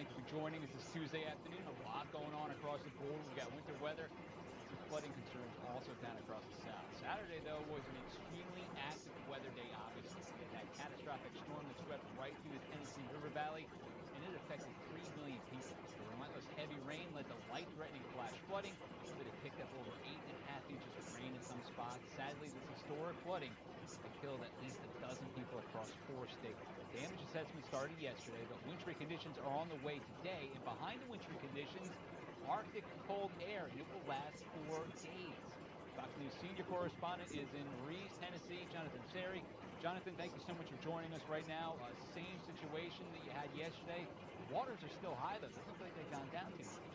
Thank you for joining us this Tuesday afternoon. A lot going on across the board. We've got winter weather. Some flooding concerns also down across the south. Saturday, though, was an extremely active weather day, obviously. We had that catastrophic storm that swept right through the Tennessee River Valley, and it affected 3 million people. The relentless heavy rain led to life-threatening flash flooding, so that it picked up over 8.5 inches of rain in some spots. Sadly, this historic flooding had killed at least a dozen people across 4 states. The damage assessment started yesterday, but wintry conditions are on the way today, and behind the wintry conditions, Arctic cold air, and it will last 4 days. Fox News senior correspondent is in Reeves, Tennessee, Jonathan Seri. Jonathan, thank you so much for joining us right now. Same situation that you had yesterday. Waters are still high, though. Doesn't look like they've gone down too much.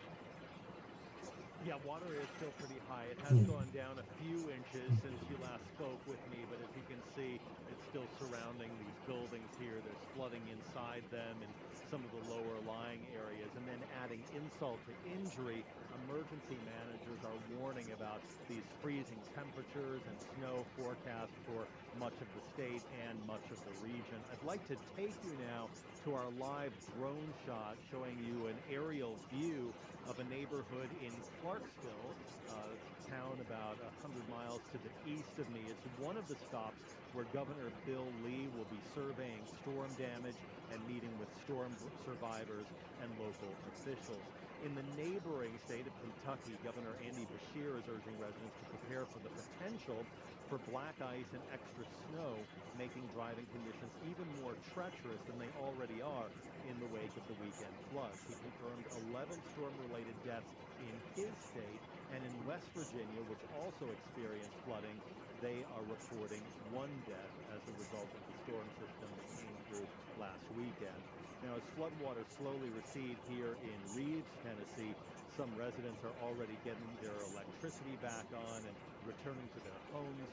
Yeah, water is still pretty high. It has gone down a few inches since you last spoke with me, but as you can see, it's still surrounding these buildings here. There's flooding inside them and some of the lower lying areas. And then adding insult to injury, emergency managers are warning about these freezing temperatures and snow forecast for much of the state and much of the region. I'd like to take you now to our live drone shot showing you an aerial view of a neighborhood in Clarksville, a town about 100 miles to the east of me. It's one of the stops where Governor Bill Lee will be surveying storm damage and meeting with storm survivors and local officials. In the neighboring state of Kentucky, Governor Andy Beshear is urging residents to prepare for the potential for black ice and extra snow, making driving conditions even more treacherous than they already are in the wake of the weekend floods. He confirmed 11 storm-related deaths in his state, and in West Virginia, which also experienced flooding, they are reporting 1 death as a result of the storm system that came through last weekend. Now, as floodwaters slowly recede here in Reeves, Tennessee, some residents are already getting their electricity back on and returning to their homes.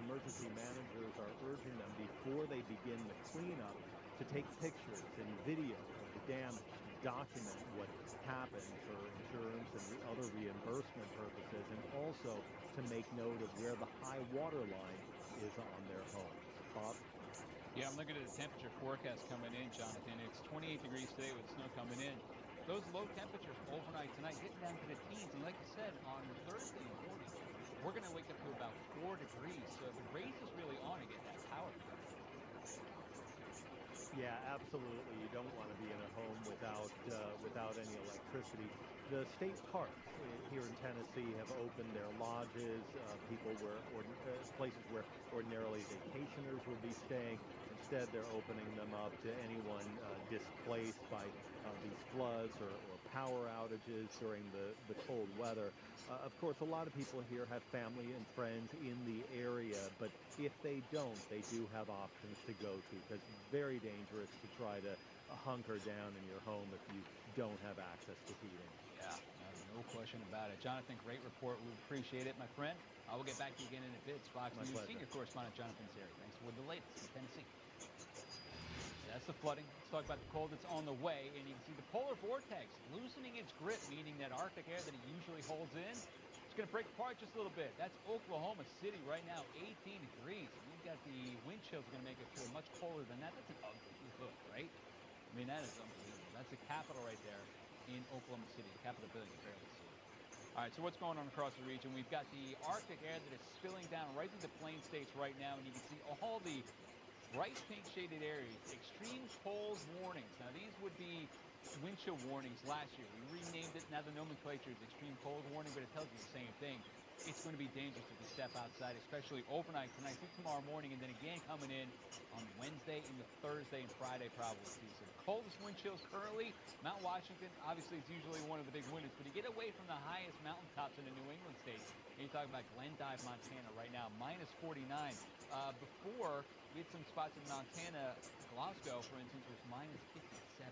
Emergency managers are urging them before they begin the cleanup to take pictures and video of the damage, to document what happened for insurance and the other reimbursement purposes, and also to make note of where the high water line is on their homes. Bob? Yeah, I'm looking at the temperature forecast coming in, Jonathan. It's 28 degrees today with snow coming in. Those low temperatures overnight tonight getting down to the teens. And like you said, on Thursday morning, we're going to wake up to about 4 degrees. So the race is really on to get that power. Yeah, absolutely. You don't want to be in a home without any electricity. The state parks here in Tennessee have opened their lodges, places where ordinarily vacationers would be staying. Instead, they're opening them up to anyone displaced by these floods or power outages during the cold weather. Of course, a lot of people here have family and friends in the area, but if they don't, they do have options to go to, because it's very dangerous to try to hunker down in your home if you don't have access to heating. Yeah, no question about it. Jonathan, great report. We appreciate it, my friend. I will get back to you again in a bit. It's Fox My News pleasure. senior correspondent Jonathan Seri. Thanks for the latest in Tennessee. That's the flooding. Let's talk about the cold that's on the way. And you can see the polar vortex loosening its grip, meaning that Arctic air that it usually holds in, it's going to break apart just a little bit. That's Oklahoma City right now, 18 degrees. We've got the wind chills going to make it feel much colder than that. That's an ugly look, right? I mean, that is unbelievable. That's the capital right there in Oklahoma City, the capital building. You barely see it. All right, so what's going on across the region? We've got the Arctic air that is spilling down right through the plain states right now, and you can see all the bright pink shaded areas, extreme cold warnings. Now, these would be wind chill warnings last year. We renamed it. Now the nomenclature is extreme cold warning, but it tells you the same thing. It's going to be dangerous if you step outside, especially overnight tonight through tomorrow morning, and then again coming in on Wednesday into Thursday and Friday probably too. So the coldest wind chills currently, Mount Washington, obviously it's usually one of the big winners, but you get away from the highest mountaintops in the New England states, and you're talking about Glendive, Montana right now, minus 49. Before, we had some spots in Montana, Glasgow, for instance, was minus 57.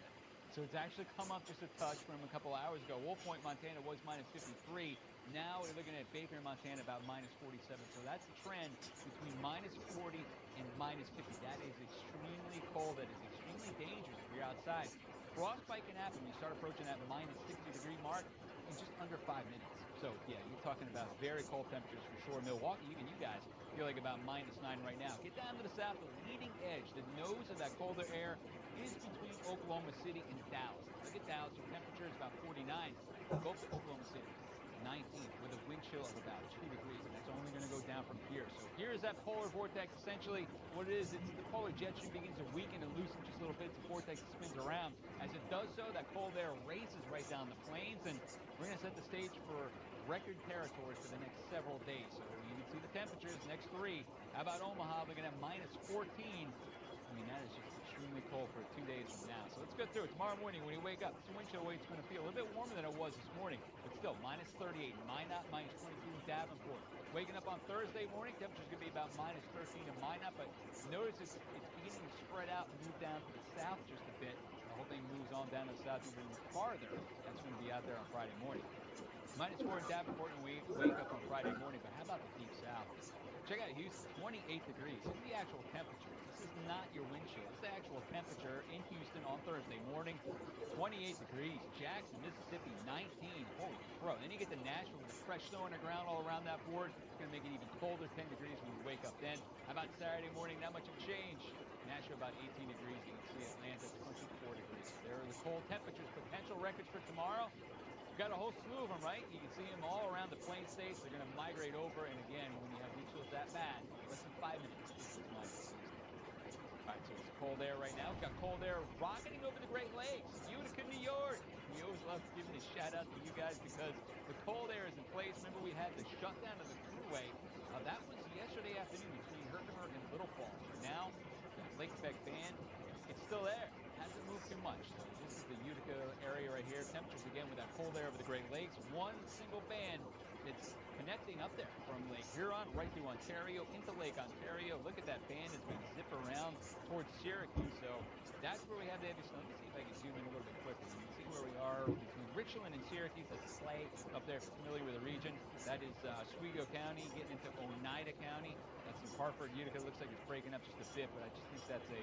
So it's actually come up just a touch from a couple hours ago. Wolf Point, Montana was minus 53. Now we're looking at Baker, Montana, about minus 47. So that's the trend between minus 40 and minus 50. That is extremely cold. That is extremely dangerous if you're outside. Frostbite can happen when you start approaching that minus 60-degree mark in just under 5 minutes. So, yeah, you're talking about very cold temperatures for sure. Milwaukee, even you guys, feel like about minus 9 right now. Get down to the south, the leading edge, the nose of that colder air is between Oklahoma City and Dallas. Look at Dallas, Go up to Oklahoma City, 19 with a wind chill of about 2 degrees, and that's only going to go down from here. So here's that polar vortex. Essentially, what it is, it's the polar jet stream begins to weaken and loosen just a little bit. The vortex spins around. As it does so, that cold air races right down the plains, and we're going to set the stage for record territory for the next several days. So you can see the temperatures, next 3. How about Omaha? We're going to have -14. I mean, that is just extremely cold for 2 days from now. So let's go through it. Tomorrow morning when you wake up, the wind chill weight's going to feel a little bit warmer than it was this morning, but still -38 in Minot, -22 in Davenport. Waking up on Thursday morning, temperature's going to be about -13 in Minot, but notice it's beginning to spread out and move down to the south just a bit. The whole thing moves on down to the south even farther. That's going to be out there on Friday morning. -4 in Davenport, and we wake up on Friday morning, but how about the deep south? Check out Houston, 28 degrees. This is the actual temperature. This is not your wind chill. It's the actual temperature in Houston on Thursday morning. 28 degrees. Jackson, Mississippi, 19. Holy crow. Then you get to Nashville with the fresh snow on the ground all around that board. It's going to make it even colder, 10 degrees when you wake up then. How about Saturday morning? Not much of a change. Nashville about 18 degrees. You can see Atlanta, 24 degrees. There are the cold temperatures. Potential records for tomorrow. Got a whole slew of them, right? You can see them all around the plain states. They're going to migrate over, and again, when you have wind chills that bad, less than 5 minutes. It's minus. All right, so it's cold air right now. We've got cold air rocketing over the Great Lakes, Utica, New York. We always love giving a shout out to you guys because the cold air is in place. Remember, we had the shutdown of the thruway. That was yesterday afternoon between Herkimer and Little Falls. But now, the lake effect band, it's still there. Hasn't moved too much. So this is the Utica area right here. Temperatures again with that cold air over the Great Lakes. One single band that's connecting up there from Lake Huron right through Ontario into Lake Ontario. Look at that band. It's going to zip around towards Syracuse. So that's where we have the heavy snow. Let me see if I can zoom in a little bit quicker. You can see where we are between Richland and Syracuse. That's Slay up there if you're familiar with the region. That is Oswego County getting into Oneida County. That's in Hartford. Utica looks like it's breaking up just a bit, but I just think that's a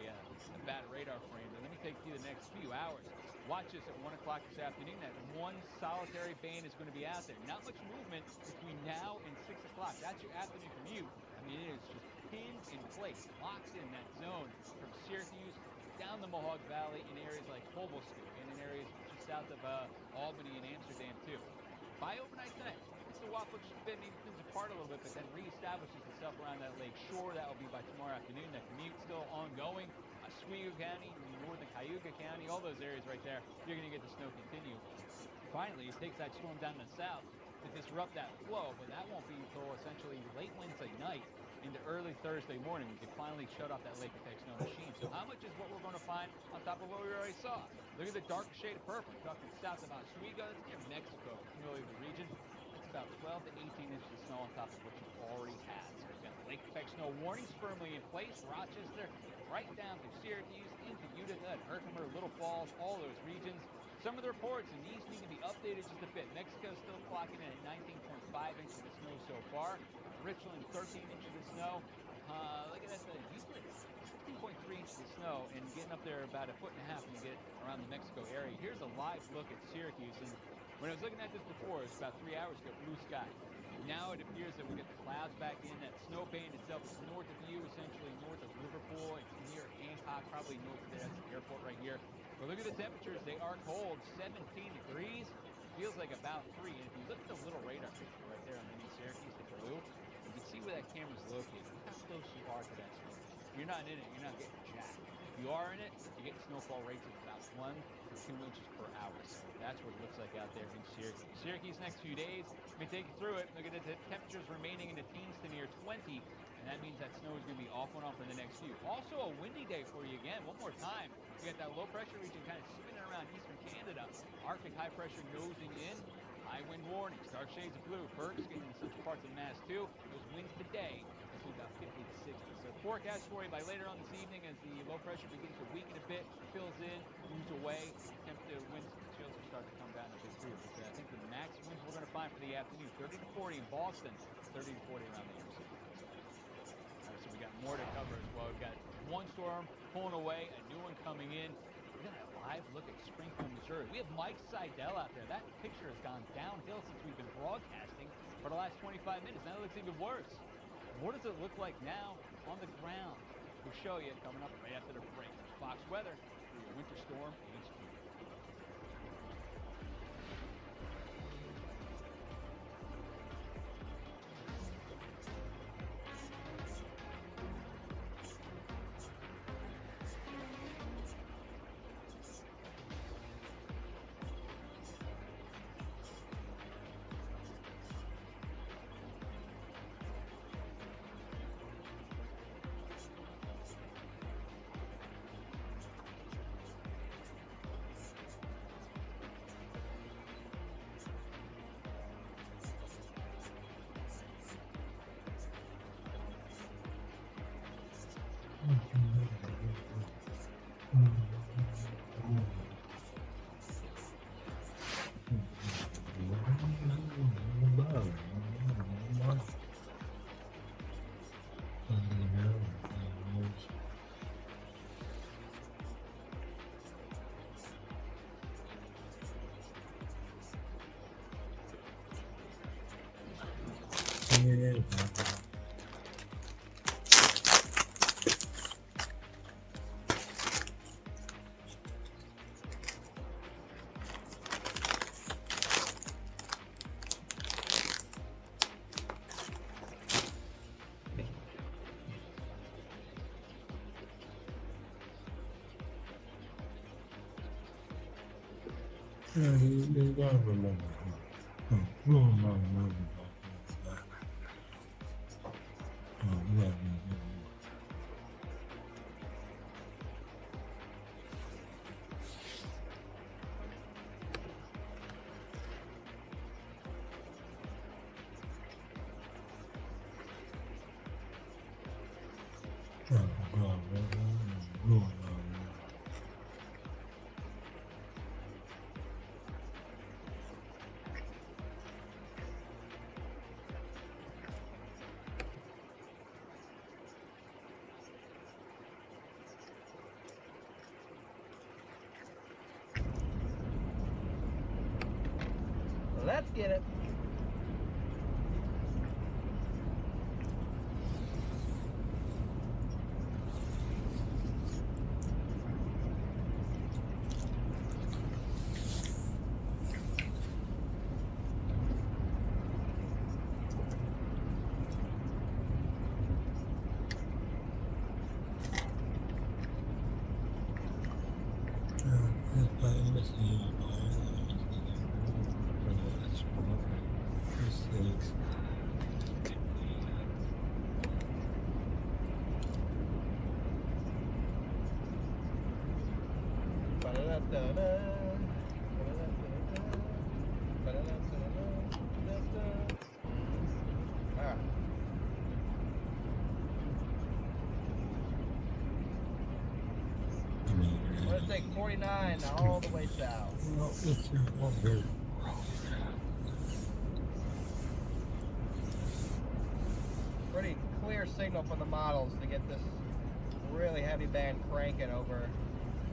bad radar frame. But let me take you the next few hours. Watch this at 1 o'clock this afternoon. That one solitary band is going to be out there. Not much movement between now and 6 o'clock. That's your afternoon commute. I mean, it is just pinned in place, locked in that zone from Syracuse down the Mohawk Valley in areas like Hoboken and in areas just south of Albany and Amsterdam, too. By overnight tonight, it's the waffle just a bit, maybe things apart a little bit, but then reestablishes itself around that lake shore. That will be by tomorrow afternoon. That commute still ongoing. Oswego County, northern Cayuga County, all those areas right there, you're going to get the snow continue. Finally, it takes that storm down to the south to disrupt that flow, but that won't be until essentially late Wednesday night into early Thursday morning. We can finally shut off that lake effect snow machine. So how much is what we're going to find on top of what we already saw? Look at the darker shade of purple. We're talking south of Oswego. That's near Mexico, if you're familiar with the region. It's about 12 to 18 inches of snow on top of what you already had. So we've got lake effect snow warnings firmly in place. Rochester, right down to Syracuse, into Utica and Herkimer, Little Falls, all those regions. Some of the reports, and these need to be updated just a bit. Mexico still clocking in at 19.5 inches of snow so far. Richland, 13 inches of snow. Look at that, Euclid, 16.3 inches of snow, and getting up there about 1.5 feet when you get around the Mexico area. Here's a live look at Syracuse, and when I was looking at this before, it was about 3 hours ago, blue sky. Now it appears that we get the clouds back in. That snow band itself is north of you, essentially north of Liverpool. It's near Hancock, probably north of there. That's the airport right here. But look at the temperatures. They are cold, 17 degrees. Feels like about 3. And if you look at the little radar picture right there on mini Syracuse, the blue, you can see where that camera's located. Look how close you are to that snow. If you're not in it, you're not getting jacked. If you are in it, you get snowfall rates of about 1 to 2 inches per hour. So that's what it looks like out there in Syracuse. Syracuse next few days, let me take you through it. Look at the temperatures remaining in the teens to near 20, and that means that snow is going to be off and on for the next few. Also a windy day for you again. One more time. We got that low pressure region kind of spinning around eastern Canada. Arctic high pressure nosing in. High wind warnings, dark shades of blue. Berks getting into central parts of Mass too. Those winds today, it's about 50 to 60. So forecast for you by later on this evening as the low pressure begins to weaken a bit, fills in, moves away. Temperature winds chills will start to come down a bit too. But I think the max winds we're going to find for the afternoon, 30 to 40 in Boston, 30 to 40 around the Pacific. All right, so we got more to cover as well. We've got one storm pulling away, a new one coming in. We're going to have a live look at Springfield, Missouri. We have Mike Seidel out there. That picture has gone downhill since we've been broadcasting for the last 25 minutes. Now it looks even worse. What does it look like now on the ground? We'll show you coming up right after the break. Fox Weather for your winter storm HQ. Let's get it. We're gonna take 49 all the way south. Pretty clear signal from the models to get this really heavy band cranking over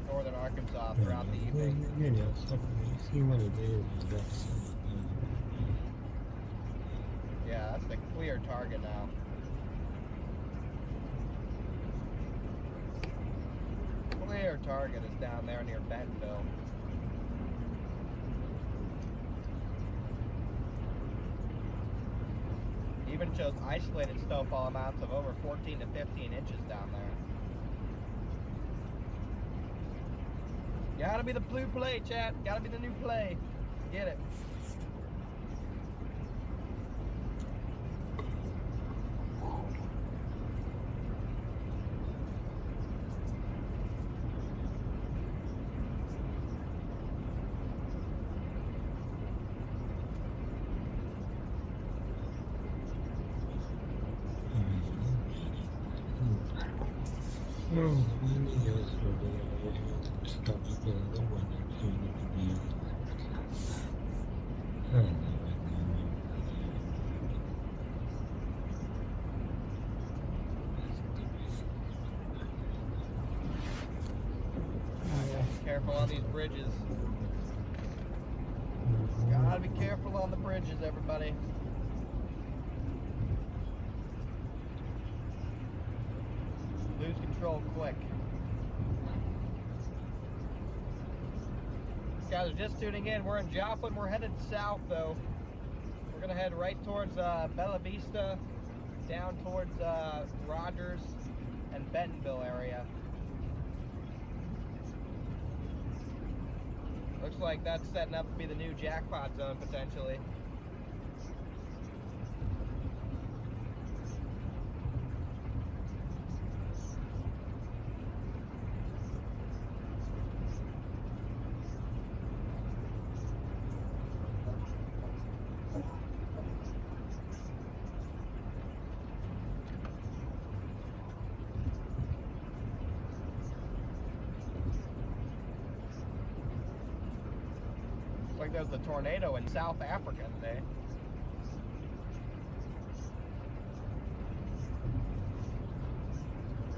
northern Arkansas throughout the evening. Yeah, that's the clear target now. Clear target is down there near Bentonville. Even shows isolated snowfall amounts of over 14 to 15 inches down there. Gotta be the blue play, chat. Gotta be the new play. Let's get it. Careful on these bridges. Gotta be careful on the bridges, everybody. Lose control quick. Guys are just tuning in. We're in Joplin. We're headed south, though. We're gonna head right towards Bella Vista, down towards Rogers and Bentonville area. Looks like that's setting up to be the new jackpot zone, potentially. Looks like there's a tornado in South Africa today.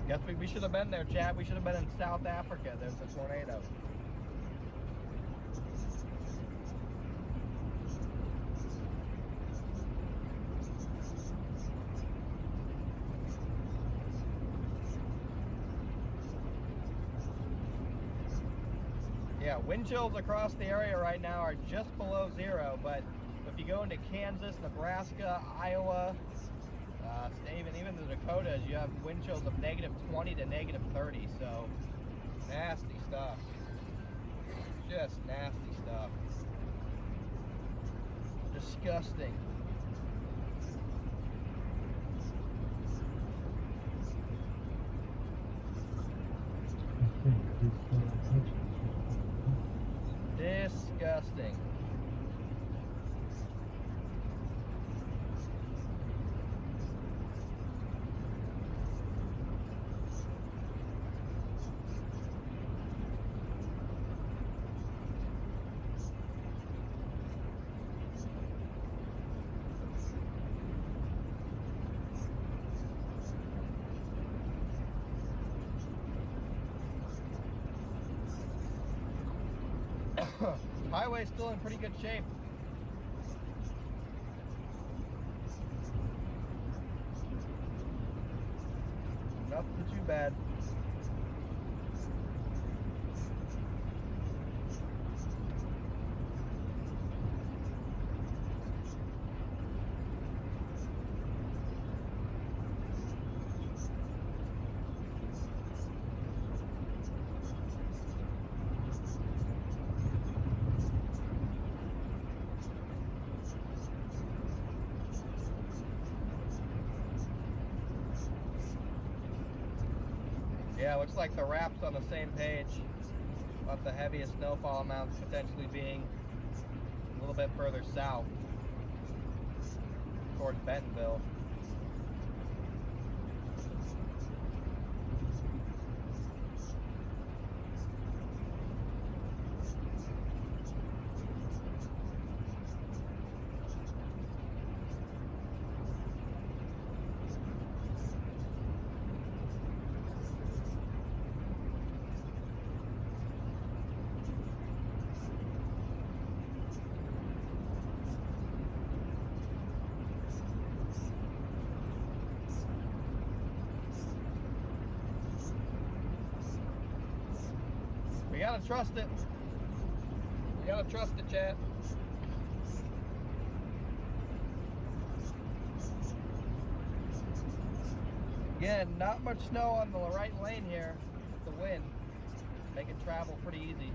Guess we should have been there, Chad. We should have been in South Africa. There's a tornado. Yeah, wind chills across the area right now are just below 0, but if you go into Kansas, Nebraska, Iowa, even the Dakotas, you have wind chills of -20 to -30, so nasty stuff. Just nasty stuff. Disgusting. Disgusting. Highway's still in pretty good shape. Nothing too bad. Yeah, looks like the wrap's on the same page, but the heaviest snowfall amounts potentially being a little bit further south towards Bentonville. You gotta trust it. You gotta trust it, chat. Again, not much snow on the right lane here. The wind making travel pretty easy.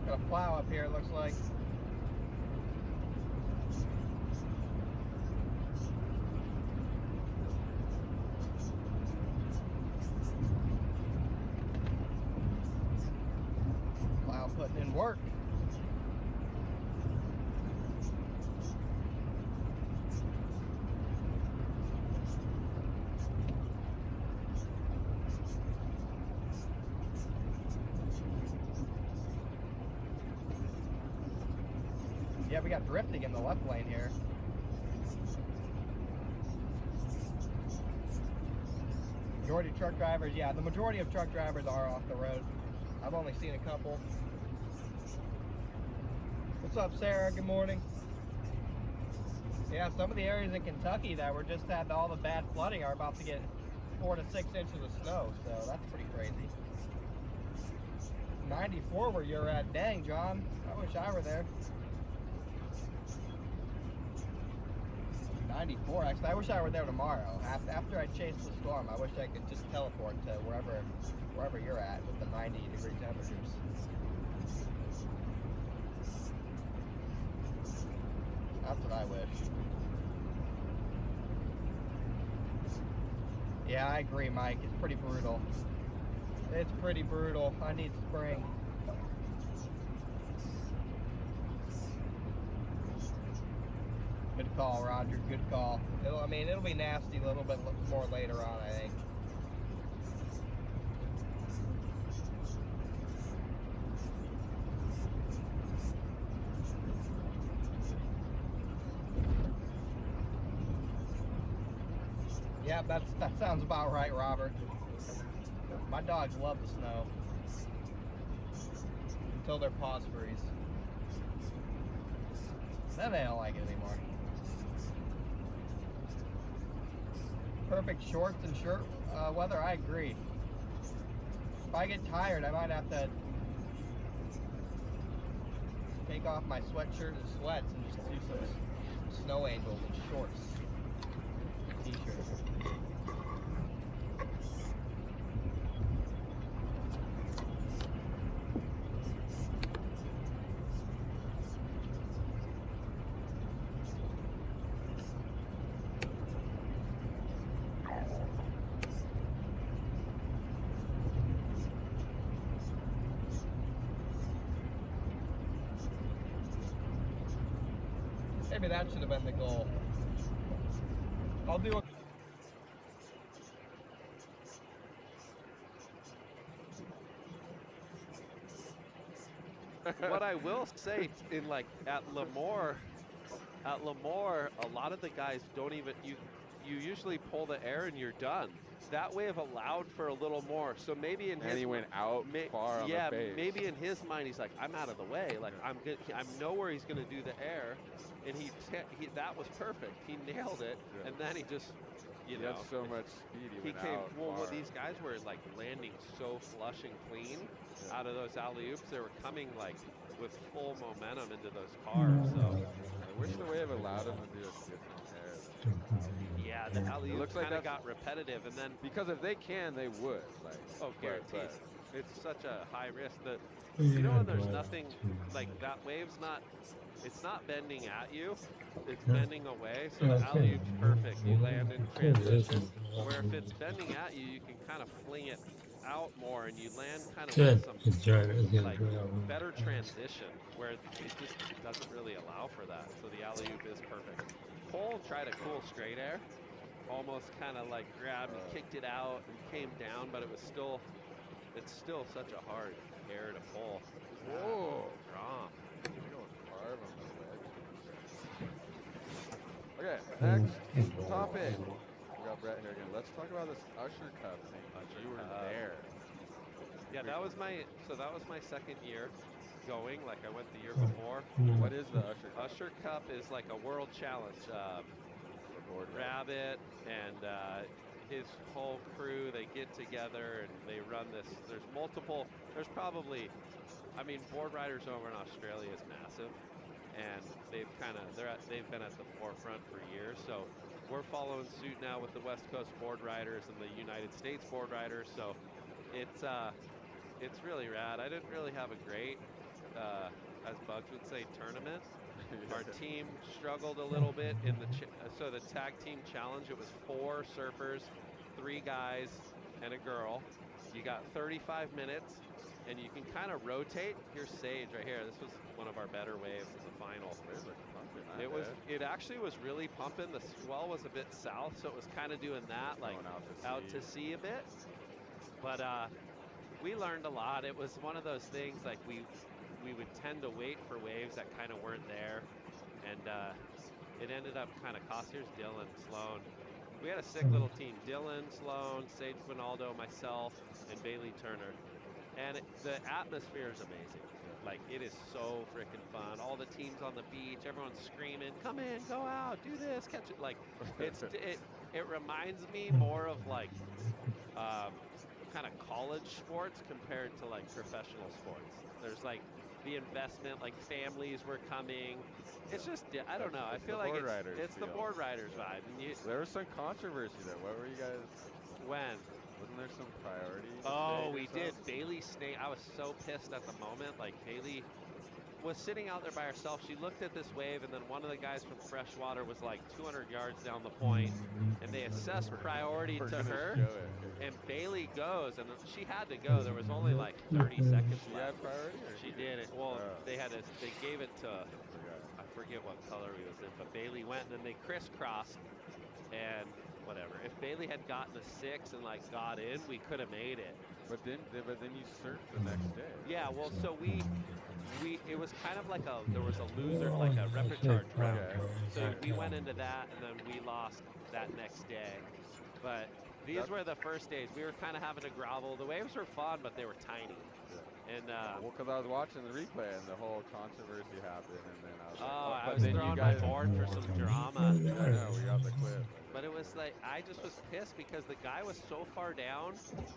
Got a plow up here, it looks like. Plow putting in work. Yeah, we got drifting in the left lane here. Majority of truck drivers, yeah, the majority of truck drivers are off the road. I've only seen a couple. What's up, Sarah? Good morning. Yeah, some of the areas in Kentucky that were just had all the bad flooding are about to get 4 to 6 inches of snow, so that's pretty crazy. 94 where you're at. Dang, John. I wish I were there. 94, actually, I wish I were there tomorrow. After I chase the storm, I wish I could just teleport to wherever you're at with the 90-degree temperatures. That's what I wish. Yeah, I agree, Mike. It's pretty brutal. It's pretty brutal. I need spring. call, Roger. Good call. I mean, it'll be nasty a little bit more later on, I think. Yeah, that sounds about right, Robert. My dogs love the snow until their paws freeze. Then they don't like it anymore. Perfect shorts and shirt weather, I agree. If I get tired, I might have to take off my sweatshirt and sweats and just do some snow angels and shorts. T-shirt. Maybe that should have been the goal. I'll do a What I will say in like at Lemoore, a lot of the guys don't even, you usually pull the air and you're done. That wave allowed for a little more. So maybe in his, he went out far on the face. Maybe in his mind he's like, I'm out of the way. Like I'm good. I know where he's going to do the air, and he that was perfect. He nailed it, and then he just, you know, had so much speed. He came. out Well, far. these guys were like landing so flush and clean out of those alley oops. They were coming like with full momentum into those cars. So I wish the wave allowed him to do a different air. yeah, the alley It oops looks like kind of that's- got repetitive, and then Because if they can, they would. Like, oh, but- guaranteed. It's such a high risk that, you know, when there's nothing, like that wave's not, it's not bending at you, it's bending away, so the alley-oop's perfect. You land in transition, where if it's bending at you, you can kind of fling it out more, and you land kind of with some, like, better transition, where it just doesn't really allow for that, so the alley-oop is perfect. Cole tried a cool straight air, almost kind of like grabbed and kicked it out and came down, but it's still such a hard air to pull. Whoa. Rom. You're going carve on the wedge. Okay, next topic. We got Brett here again. Let's talk about this Usher Cup thing. You were there. Yeah, that was my second year going. Like I went the year before. What is the Usher Cup? Usher Cup is like a world challenge. Board Rabbit and his whole crew, they get together and they run this. There's probably, I mean, board riders over in Australia is massive, and they've been at the forefront for years. So we're following suit now with the West Coast board riders and the United States board riders. So it's really rad. I didn't really have a great, as Bugs would say, tournament. Our team struggled a little bit in so the tag team challenge, it was 4 surfers, 3 guys, and a girl. You got 35 minutes, and you can kind of rotate. Here's Sage right here. This was one of our better waves in the final. It actually was really pumping. The swell was a bit south, so it was kind of doing that, like out to sea a bit. But we learned a lot. It was one of those things, like we would tend to wait for waves that kind of weren't there, and it ended up kind of cost. Here's Dylan, Sloan. We had a sick little team. Dylan, Sloan, Sage Quinaldo, myself, and Bailey Turner. And the atmosphere is amazing. Like, it is so freaking fun. All the teams on the beach, everyone's screaming, come in, go out, do this, catch it. Like, it reminds me more of like kind of college sports compared to like professional sports. There's like the investment, like families were coming. It's just, I don't know. I feel like it's the board riders vibe. And there was some controversy there. What were you guys? When? Wasn't there some priority? Oh, we did. Bailey Snake. I was so pissed at the moment. Like, Bailey was sitting out there by herself. She looked at this wave, and then one of the guys from Freshwater was like 200 yards down the point, and they assessed priority to her. And Bailey goes, and she had to go. There was only like 30 seconds She left. had priority? Or She did it. Well, they gave it to, I forget what color he was in, but Bailey went, and then they crisscrossed, and whatever. If Bailey had gotten a 6 and like got in, we could have made it. But then you surfed the next day. Yeah, well, so it was kind of like there was a loser, like a repechage round. Okay. So we went into that, and then we lost that next day. But these were the first days. We were kind of having to grovel. The waves were fun, but they were tiny. Yeah. And well, because I was watching the replay and the whole controversy happened, and then I was like, I but was then throwing you guys, my board for some drama. I know, we got the clip. But it was like, I just was pissed because the guy was so far down,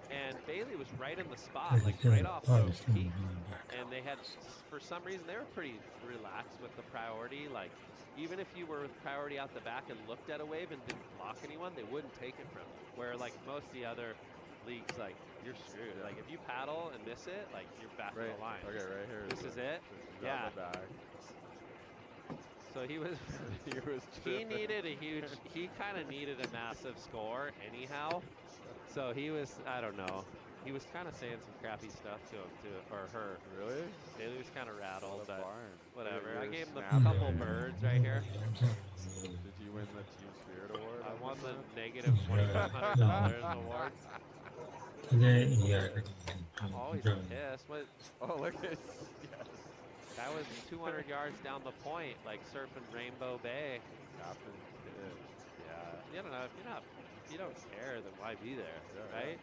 and Bailey was right in the spot, like right off the peak. And they had, for some reason, they were pretty relaxed with the priority. Like, even if you were with priority out the back and looked at a wave and didn't block anyone, they wouldn't take it from you. Where, like, most of the other leagues, like, you're screwed. Like, if you paddle and miss it, like, you're back Right. to the line. Okay, right here. This is it? Yeah. So he was, he needed a huge, he kind of needed a massive score anyhow. So he was, I don't know, he was kind of saying some crappy stuff to him, or her. Really? He was kind of rattled, What a but barn. whatever. You're I gave him a snapping. couple birds right here. Did you win the Team Spirit Award? I won the negative $2,500 award. I'm always pissed. What? Oh, look at yes. That was 200 yards down the point, like surfing Rainbow Bay. Captain Pitch. Yeah. You don't know, if you don't care, then why be there, Yeah, right?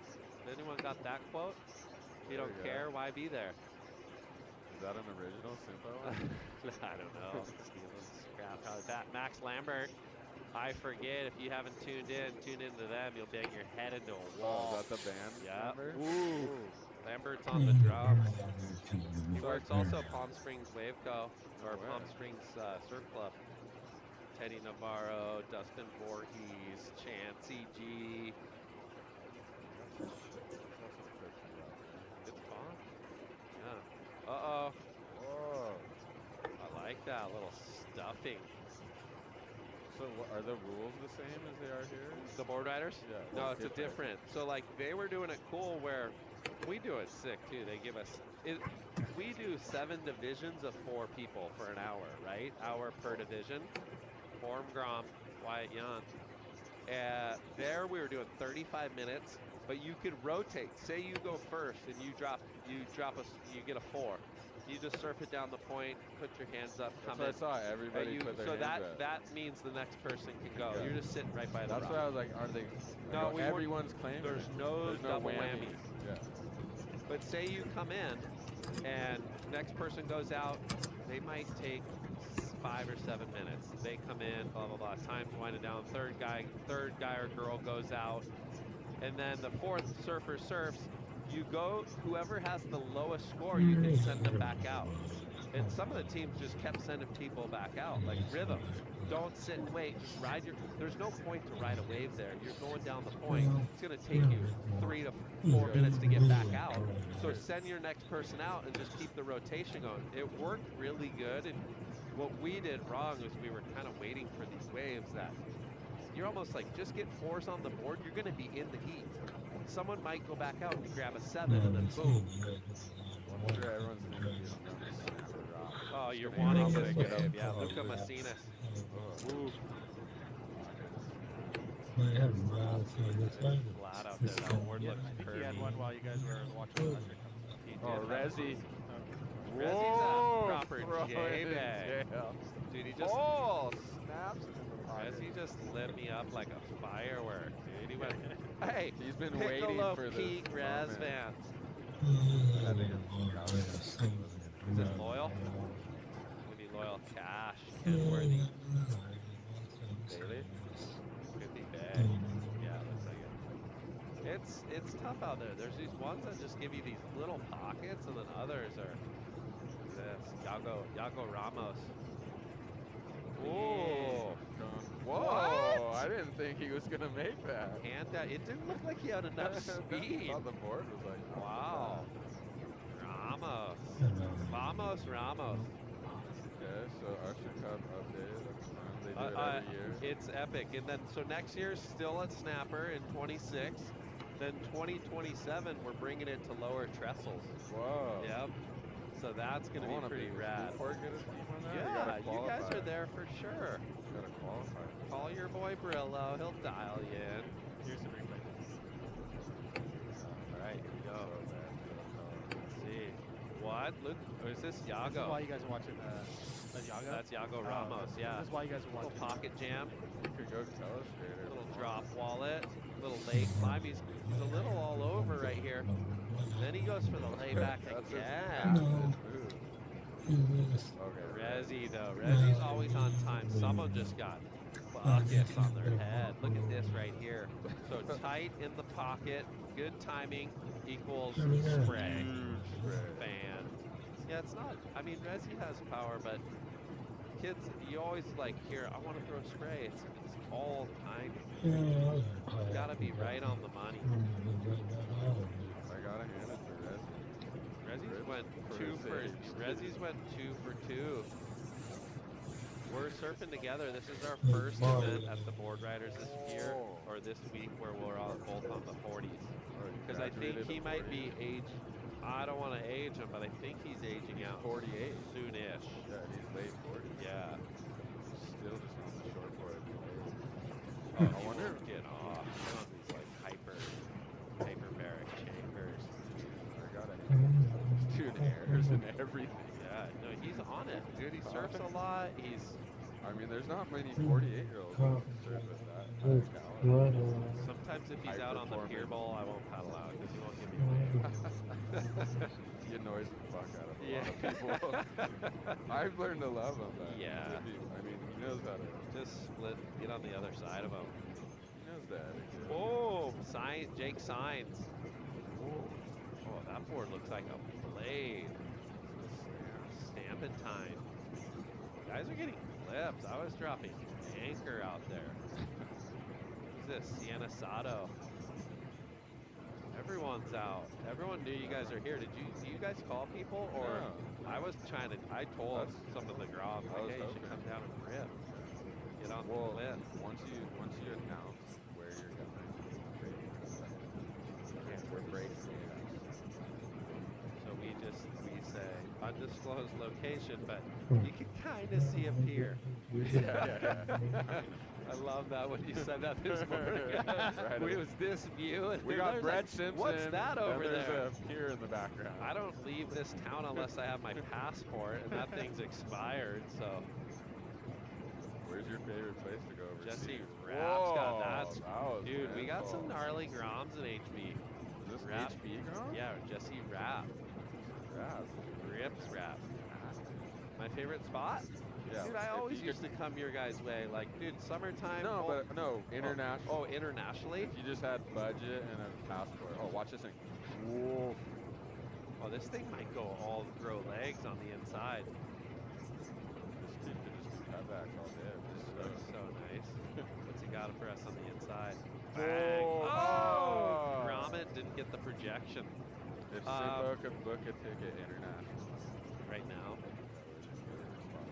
Has anyone got that quote? If you There don't you go. care, why be there? Is that an original Simpo? I don't know. Stealing scrap out of that. Max Lambert. I forget, if you haven't tuned into them, you'll bang your head into a Oh, wall. is that the band? Yeah. Member? Ooh. Lambert's on the drums. He works also Palm Springs Wave Co. or Oh, yeah. Palm Springs Surf Club. Teddy Navarro, Dustin Voorhees, Chancey G. It's fun. Yeah. Uh-oh. Whoa. I like that little stuffing. So are the rules the same as they are here? The board riders? Yeah. No, it's a different. So like they were doing it cool where we do it sick too. They give us, we do 7 divisions of 4 people for an hour, right? Hour per division. Form Grom, Wyatt Young. There we were doing 35 minutes, but you could rotate. Say you go first and you get a 4. You just surf it down the point, put your hands up, come in. That's what I saw. Everybody put their So hands up. that means the next person can go. Yeah. You're just sitting right by the That's rock. why I was like, are they? No, we weren't- everyone's claiming. There's no double whammy. Yeah. But say you come in and next person goes out, they might take 5 or 7 minutes. They come in, blah, blah, blah, time's winding down. Third guy or girl goes out. And then the 4th surfer surfs. You go, whoever has the lowest score, you can send them back out. And some of the teams just kept sending people back out, like rhythm. Don't sit and wait, just ride there's no point to ride a wave there. You're going down the point. It's gonna take you 3 to 4 minutes to get back out. So send your next person out and just keep the rotation going. It worked really good. And what we did wrong is we were kind of waiting for these waves that you're almost like, just get 4s on the board. You're gonna be in the heat. Someone might go back out and grab a 7 and then boom. I'm sure everyone's thinking, snapper rock. Oh, you're Gonna wanting get this up, wave. get Yeah, up, Luca up, Macinas. Ooh. Flat out there. That board looks I think curvy. he had one while you guys were watching the Usher Cup. He did Oh, have- Resi. Resi's Whoa, a proper throw it in J-bag. jail. Dude, he just Oh, snaps it in the pocket. Resi just lit me up like a firework, dude. He went, hey, He's been waiting Piccolo for this Pete Raz moment. Van. I think it's Is this loyal? We need loyal cash. Kenworthy. Bailey. Could be big. Yeah, looks like it. It's tough out there. There's these ones that just give you these little pockets, and then others are this. Yago Ramos. Whoa. Whoa. I didn't think he was going to make that. And it didn't look like he had enough I speed. thought the board was like, Wow. Ramos. Ramos. Okay, so Usher Cup update. That's fun. They do it every year. It's epic. And then, so next year's still at Snapper in 26. Then 2027, we're bringing it to lower trestles. Whoa. Yep. So that's going to be pretty rad. Before get a team on that? Yeah, you guys qualify. are there for sure. You gotta qualify. Call your boy Brillo. He'll dial you in. Here's the replay. All right, here we go. So bad, so tough. Let's see. What? Look, or is this This is Yago? why you guys are watching that's Yago? That's Yago Ramos, yeah. This is why you guys are Little watching. pocket jam, You could go telestrator. little drop wallet, little leg climb. He's a little all over right here. Then he goes for the layback That's his again. move. Okay. Rezzy though, Rezzy's always on time. Someone just got buckets on their head. Look at this right here. So tight in the pocket, good timing equals spray. Huge spray. Fan. Yeah, it's not. I mean, Rezzy has power, but kids, you always like hear, I want to throw spray. It's all timing. Gotta be right on the money. I gotta hand it to Rezzy. Rezzy's went For two his for age. Rezzy's went 2 for 2. We're surfing together. This is our first event at the Board Riders this year or this week where we're all both on the 40s. Because I think he might be age. I don't want to age him, but I think he's aging out 48. soon-ish. Yeah, he's late 40. Yeah. Still just on the short board. Oh, I he wonder won't get off. He's on these like hyperbaric chambers. I gotta hand it. He's doing airs and everything. Yeah, no, he's on it, dude. He surfs a lot. He's I mean, there's not many 48-year-olds who can surf at that caliber. sometimes if he's High out on the pier performance. bowl, I won't paddle out because he won't give me a wave. He annoys the fuck out of a Yeah. lot of people. I've learned to love him, but Yeah. I mean, he knows how to. Just split, get on the other side of him. He knows that. Boom! Jake Signs. Oh, that board looks like a blade. Stamping time. Guys are getting clipped. I was dropping anchor out there. Who's this? Sienna Sato. Everyone's out. Everyone knew you guys are here. Do you guys call people or? No. I was trying to. I told That's- some of the groms I like, was hey, you should hoping. come down and rip. Get on the Well, clip. once you announce where you're going, we're breaking. So we say undisclosed location, but you can kind of see a pier. I love that when you said that this morning. Right. It was this view. And We then got there's Brett like, Simpson. What's that over and there's there? a pier in the background. I don't leave this town unless I have my passport, and that thing's expired. So Where's your favorite place to go overseas? Jesse Rapp's got that. was Dude, we got some mental. gnarly groms in HB. Is this Rap. HB gone? Yeah, Jesse Rapp. Rap. Rips Rapp. My favorite spot? Yeah. Dude, I if always you used to come your guys' way. Like, dude, summertime. No, full- but no, international. Oh, internationally? If you just had budget and a passport. Oh, watch this thing. Whoa. Oh, this thing might go all grow legs on the inside. This kid could just do cutbacks all day. That's so nice. What's he got for us on the inside? Oh, Bang. oh. Gromit didn't get the projection If Simba could book a ticket international. right now.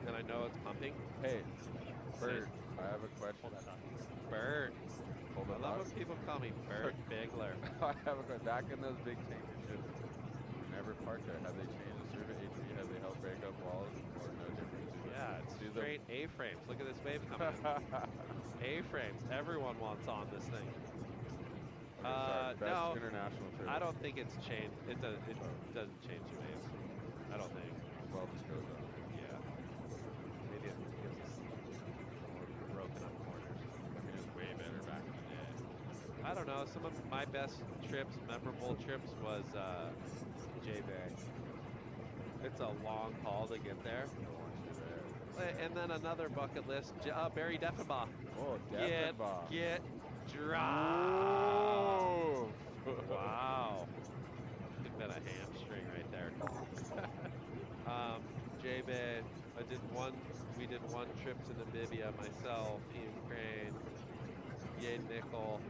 And I know it's pumping. Hey, Bert, I have a question. Bert. Hold I on. love when people call me Bert Bigler. I have a question. Back in those big tanker ships, never parked there. Have they changed the survey HV? Have they helped break up walls or no difference? Yeah, it's Do the- straight A-frames. Look at this wave coming in. A-frames. Everyone wants on this thing. Sorry, best no, international trip. I don't think it's changed. It doesn't change the waves. I don't think. Well, just goes on. Yeah. Maybe it gives us more broken up corners. I mean, it's way better back in the day. I don't know. Some of my best trips, memorable trips, was J-Bay. It's a long haul to get there. Once you're there. And then another bucket list, Barry Deffenbach. Oh, Get Deffenbach. drop. Oh. Wow. Could been a hamstring right there. J-Bay, we did one trip to Namibia, myself, Ian Crane, Yade Nickel,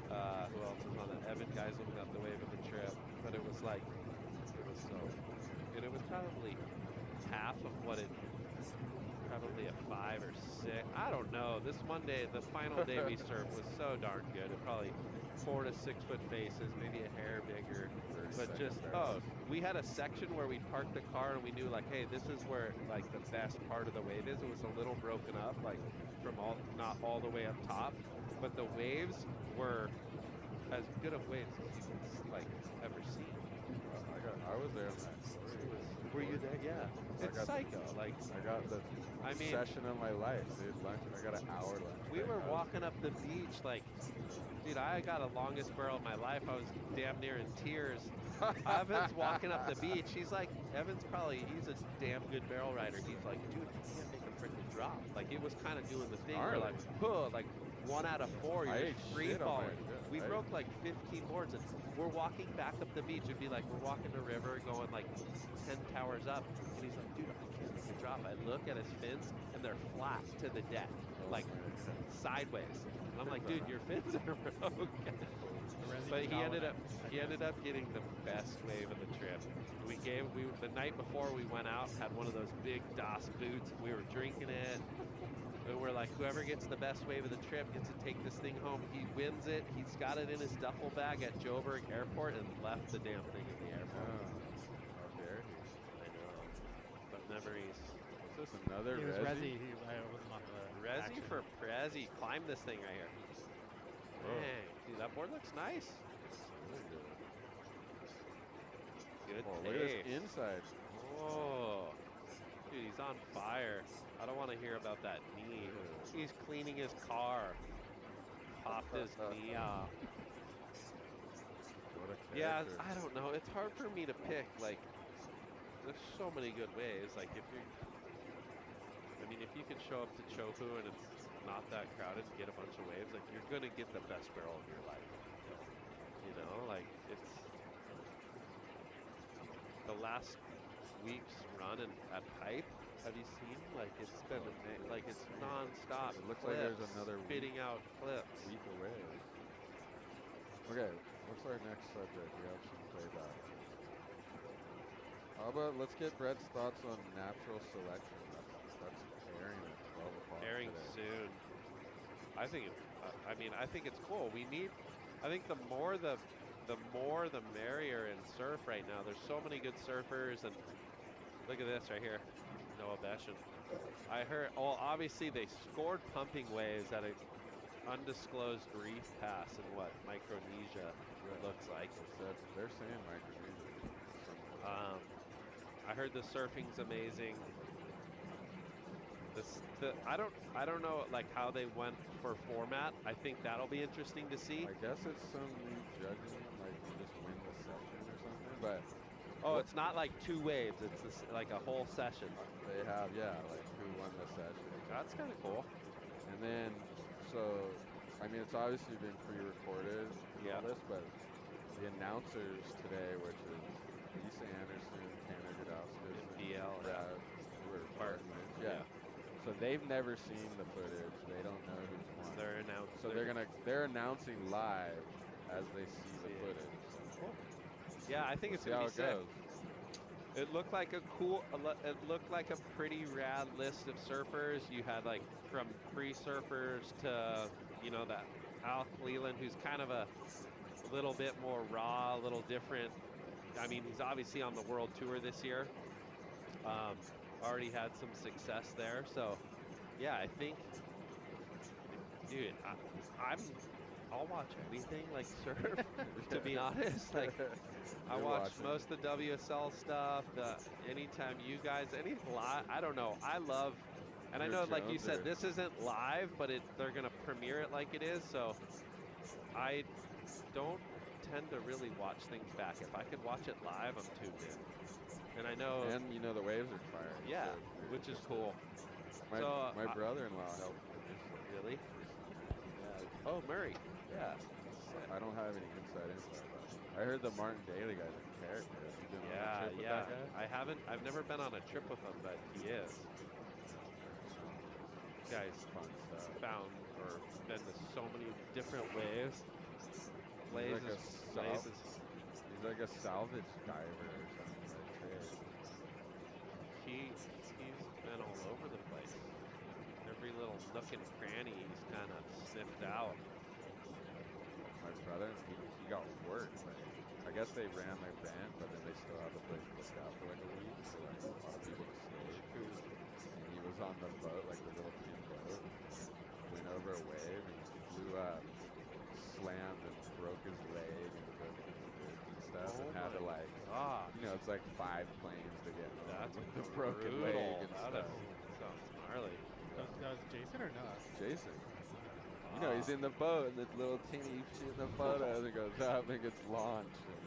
who else was on it? Evan Geisel got the wave of the trip. But it was like, it was probably half of what it probably a 5 or 6. I don't know. This Monday, the final day we surfed was so darn good. It probably 4 to 6 foot faces, maybe a hair bigger. But just, we had a section where we parked the car and we knew like, hey, this is where like the best part of the wave is. It was a little broken up, like from not all the way up top, but the waves were as good of waves as you can like ever see. I was there on that story. Were you there? Yeah. It's psycho. Like, I got the session of my life, dude. Lunch. I got an hour lunch. We were walking up the beach, like, dude, I got the longest barrel of my life. I was damn near in tears. Evan's walking up the beach. He's like, he's a damn good barrel rider. He's like, dude, you can't make a freaking drop. Like, it was kind of doing the thing where, like, like 1 out of 4, you're just free falling. We broke like 15 boards, and we're walking back up the beach. It'd be like we're walking the river, going like 10 towers up, and he's like, dude, I can't make a drop. I look at his fins, and they're flat to the deck, like sideways. And I'm like, dude, your fins are broken. But he ended up getting the best wave of the trip. The night before we went out, had one of those big DOS boots. We were drinking it. And we're like, whoever gets the best wave of the trip gets to take this thing home. He wins it. He's got it in his duffel bag at Joburg Airport and left the damn thing in the airport. How dare he? I know. But memories. Is this another It was Resi? Resi. I wasn't on the Resi action. for Prezi. Climb this thing right here. Whoa. Dang. Dude, that board looks nice. Really good. Good Oh, look at this taste. inside. Oh. Dude, he's on fire. I don't want to hear about that knee. He's cleaning his car. Popped his knee off. What a Yeah, character. I don't know. It's hard for me to pick. Like, there's so many good ways. Like, if you could show up to Chopu and it's not that crowded and get a bunch of waves, like, you're gonna get the best barrel of your life. You know, like, it's the last week's run at Pipe. Have you seen? Like, it's been like it's non-stop. It looks like there's another spitting out clips. week away. Okay, what's our next subject? We have some playback. How about let's get Brett's thoughts on natural selection. That's airing at 12 o'clock Airing today. soon. I think it's cool. I think the more the merrier in surf right now. There's so many good surfers, and look at this right here. Noah Beshin. I heard, obviously they scored pumping waves at an undisclosed reef pass in Micronesia, it looks like. They're saying Micronesia. I heard the surfing's amazing. I don't know like how they went for format. I think that'll be interesting to see. I guess it's some new judging, like you just win the session or something, but it's not like 2 waves, it's like a whole session. they have, like who won the session. That's kind of cool. And then, it's obviously been pre-recorded and all this, but the announcers today, which is Lisa Anderson, Tanner Godowskis, and BL, Brad Barton. Yeah. So they've never seen the footage. They don't know who's won. They're announcing. So they're announcing live as they see the footage. So Cool. Yeah, I think it's see gonna how be it sick. goes. It looked like it looked like a pretty rad list of surfers. You had like from free surfers to that Al Cleland, who's kind of a little bit more raw, a little different. I mean, he's obviously on the world tour this year. Already had some success there. So, yeah, I think, dude, I'll watch everything like surf. To be honest, like I watch most of the WSL stuff. Anytime you guys, any live, I don't know. I love, and I know, like you said, this isn't live, but they're gonna premiere it like it is. So I don't tend to really watch things back. If I could watch it live, I'm tuned in. And I know, and the waves are fire. yeah, so which is cool. My brother-in-law helped produce it. Really? Yeah. Oh, Murray. Yeah. I don't have any inside info, but I heard the Martin Daly guy's a character. Have you been on a trip with that guy? I've never been on a trip with him, but he is. Guys Fun stuff. found or been to so many different waves. He's Blazes. He's like a salvage diver or something. He's been all over over the place. Every little nook and cranny he's kind of sniffed out. My brother, he got work. Like, I guess they ran their band, but then they still had the place booked out for like a week, so like a lot of people to stay. And he was on the boat, like the little tin boat, went over a wave and flew up, slammed and broke his leg and broke his ribs and stuff, and had to like, you know, it's like 5 planes to get home. That's with the broken leg and stuff. Sounds gnarly. That was Jason or not? Jason. You know, he's in the boat, and this little teeny shit in the photo, and it goes up and gets launched, and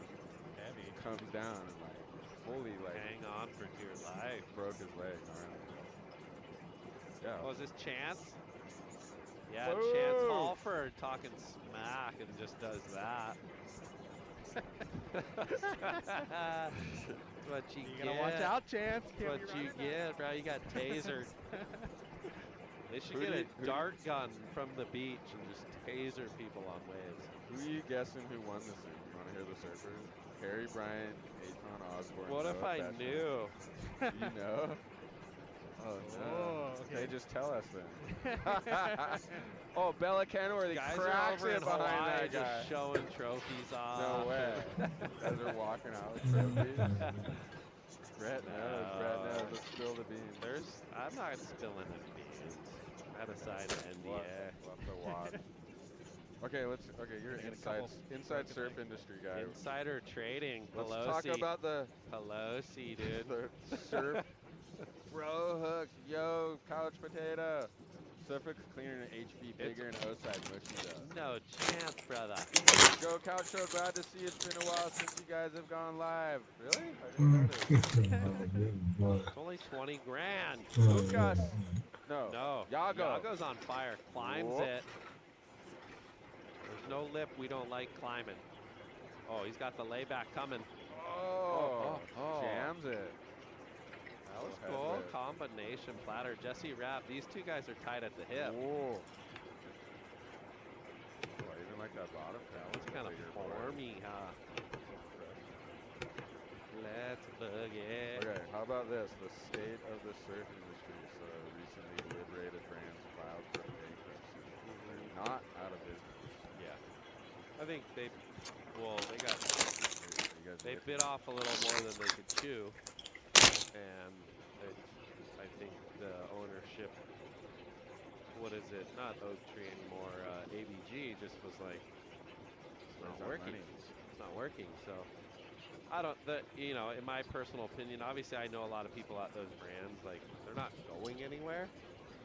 Heavy. comes down, and like fully like Hang on for dear life. broke his leg. Yeah. Was this Chance? Yeah, Whoa. Chance Halford talking smack and just does that. That's what you You get. gotta watch out, Chance. That's what you get, bro. You got tasered. They should get a dart gun from the beach and just taser people on waves. Who are you guessing who won this thing? You want to hear the surfers? Harry Bryant, Aton Osborne. What if Noah I Besham. knew? You know? Oh no. Oh, okay. Hey, just tell us then. Oh, Bella Kenworthy Guys are cracks over it in behind Hawaii that guy. just showing trophies off. No way. Guys are walking out with trophies. Brett knows. Brett knows. Let's spill the beans. I'm not spilling any beans. I had to sign an NDA. We'll have to watch. Okay, you're Get a inside couple surf industry guy. Insider trading. Let's Pelosi. talk about the Pelosi, dude. the surf bro hooks. Yo, couch potato. Surf hooks cleaner and HB bigger and O-side mushy though. No chance, brother. Go couch show. Glad to see it's been a while since you guys have gone live. Really? I didn't notice. It's only 20 grand. Lucas. No. No. Yago. Yago's on fire. Climbs Whoop. it. There's no lip we don't like climbing. Oh, he's got the layback coming. Oh. Jams it. That was Head cool. rip. Combination platter. Jesse Rapp. These two guys are tied at the hip. Whoa. Oh, even like that bottom That was kind of formy, huh? Let's boogie. Okay, how about this? The state of the surf industry. So recently liberated brands filed for bankruptcy. They're not out of business. Yeah. I think they got You guys they get bit off a little more than they could chew, and I think the ownership, what is it? Not Oak Tree anymore. ABG just was like, it's not Where's our working. money? It's not working. So I don't. You know, in my personal opinion, obviously I know a lot of people at those brands. Like they're not going anywhere.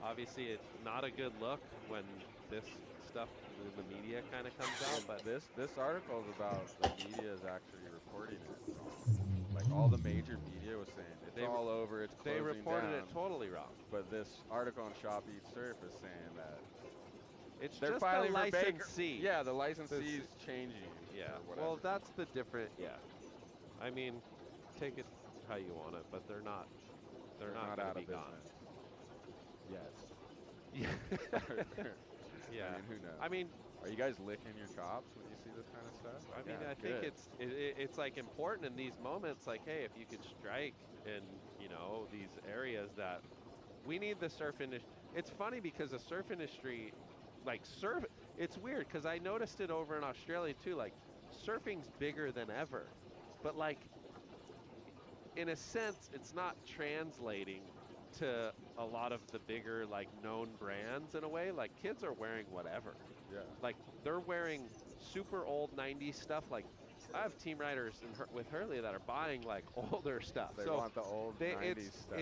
Obviously, it's not a good look when this stuff in the media kind of comes out. But this article is about the media is actually reporting it wrong. Like all the major media was saying it's all over. It's they closing reported down. it totally wrong. But this article on Shop Eat Surf is saying that It's they're just filing the for licensee. Yeah, the licensee's changing. Yeah. or Well, whatever. that's the different. Yeah. I mean, take it how you want it, but they're not. They're not going out to of be gone. business yet. Yeah. I Yeah. mean, who knows? I mean, Are you guys licking your chops when you see this kind of stuff? I mean, Yeah, I think good. it's like important in these moments. Like, hey, if you could strike in these areas that we need the surf industry. It's funny because the surf industry, like it's weird because I noticed it over in Australia too. Like, surfing's bigger than ever, but like, in a sense, it's not translating to a lot of the bigger like known brands in a way. Like, kids are wearing whatever. Yeah. Like, they're wearing super old 90s stuff. Like, I have team riders with Hurley that are buying like older stuff. They so want the old 90s stuff.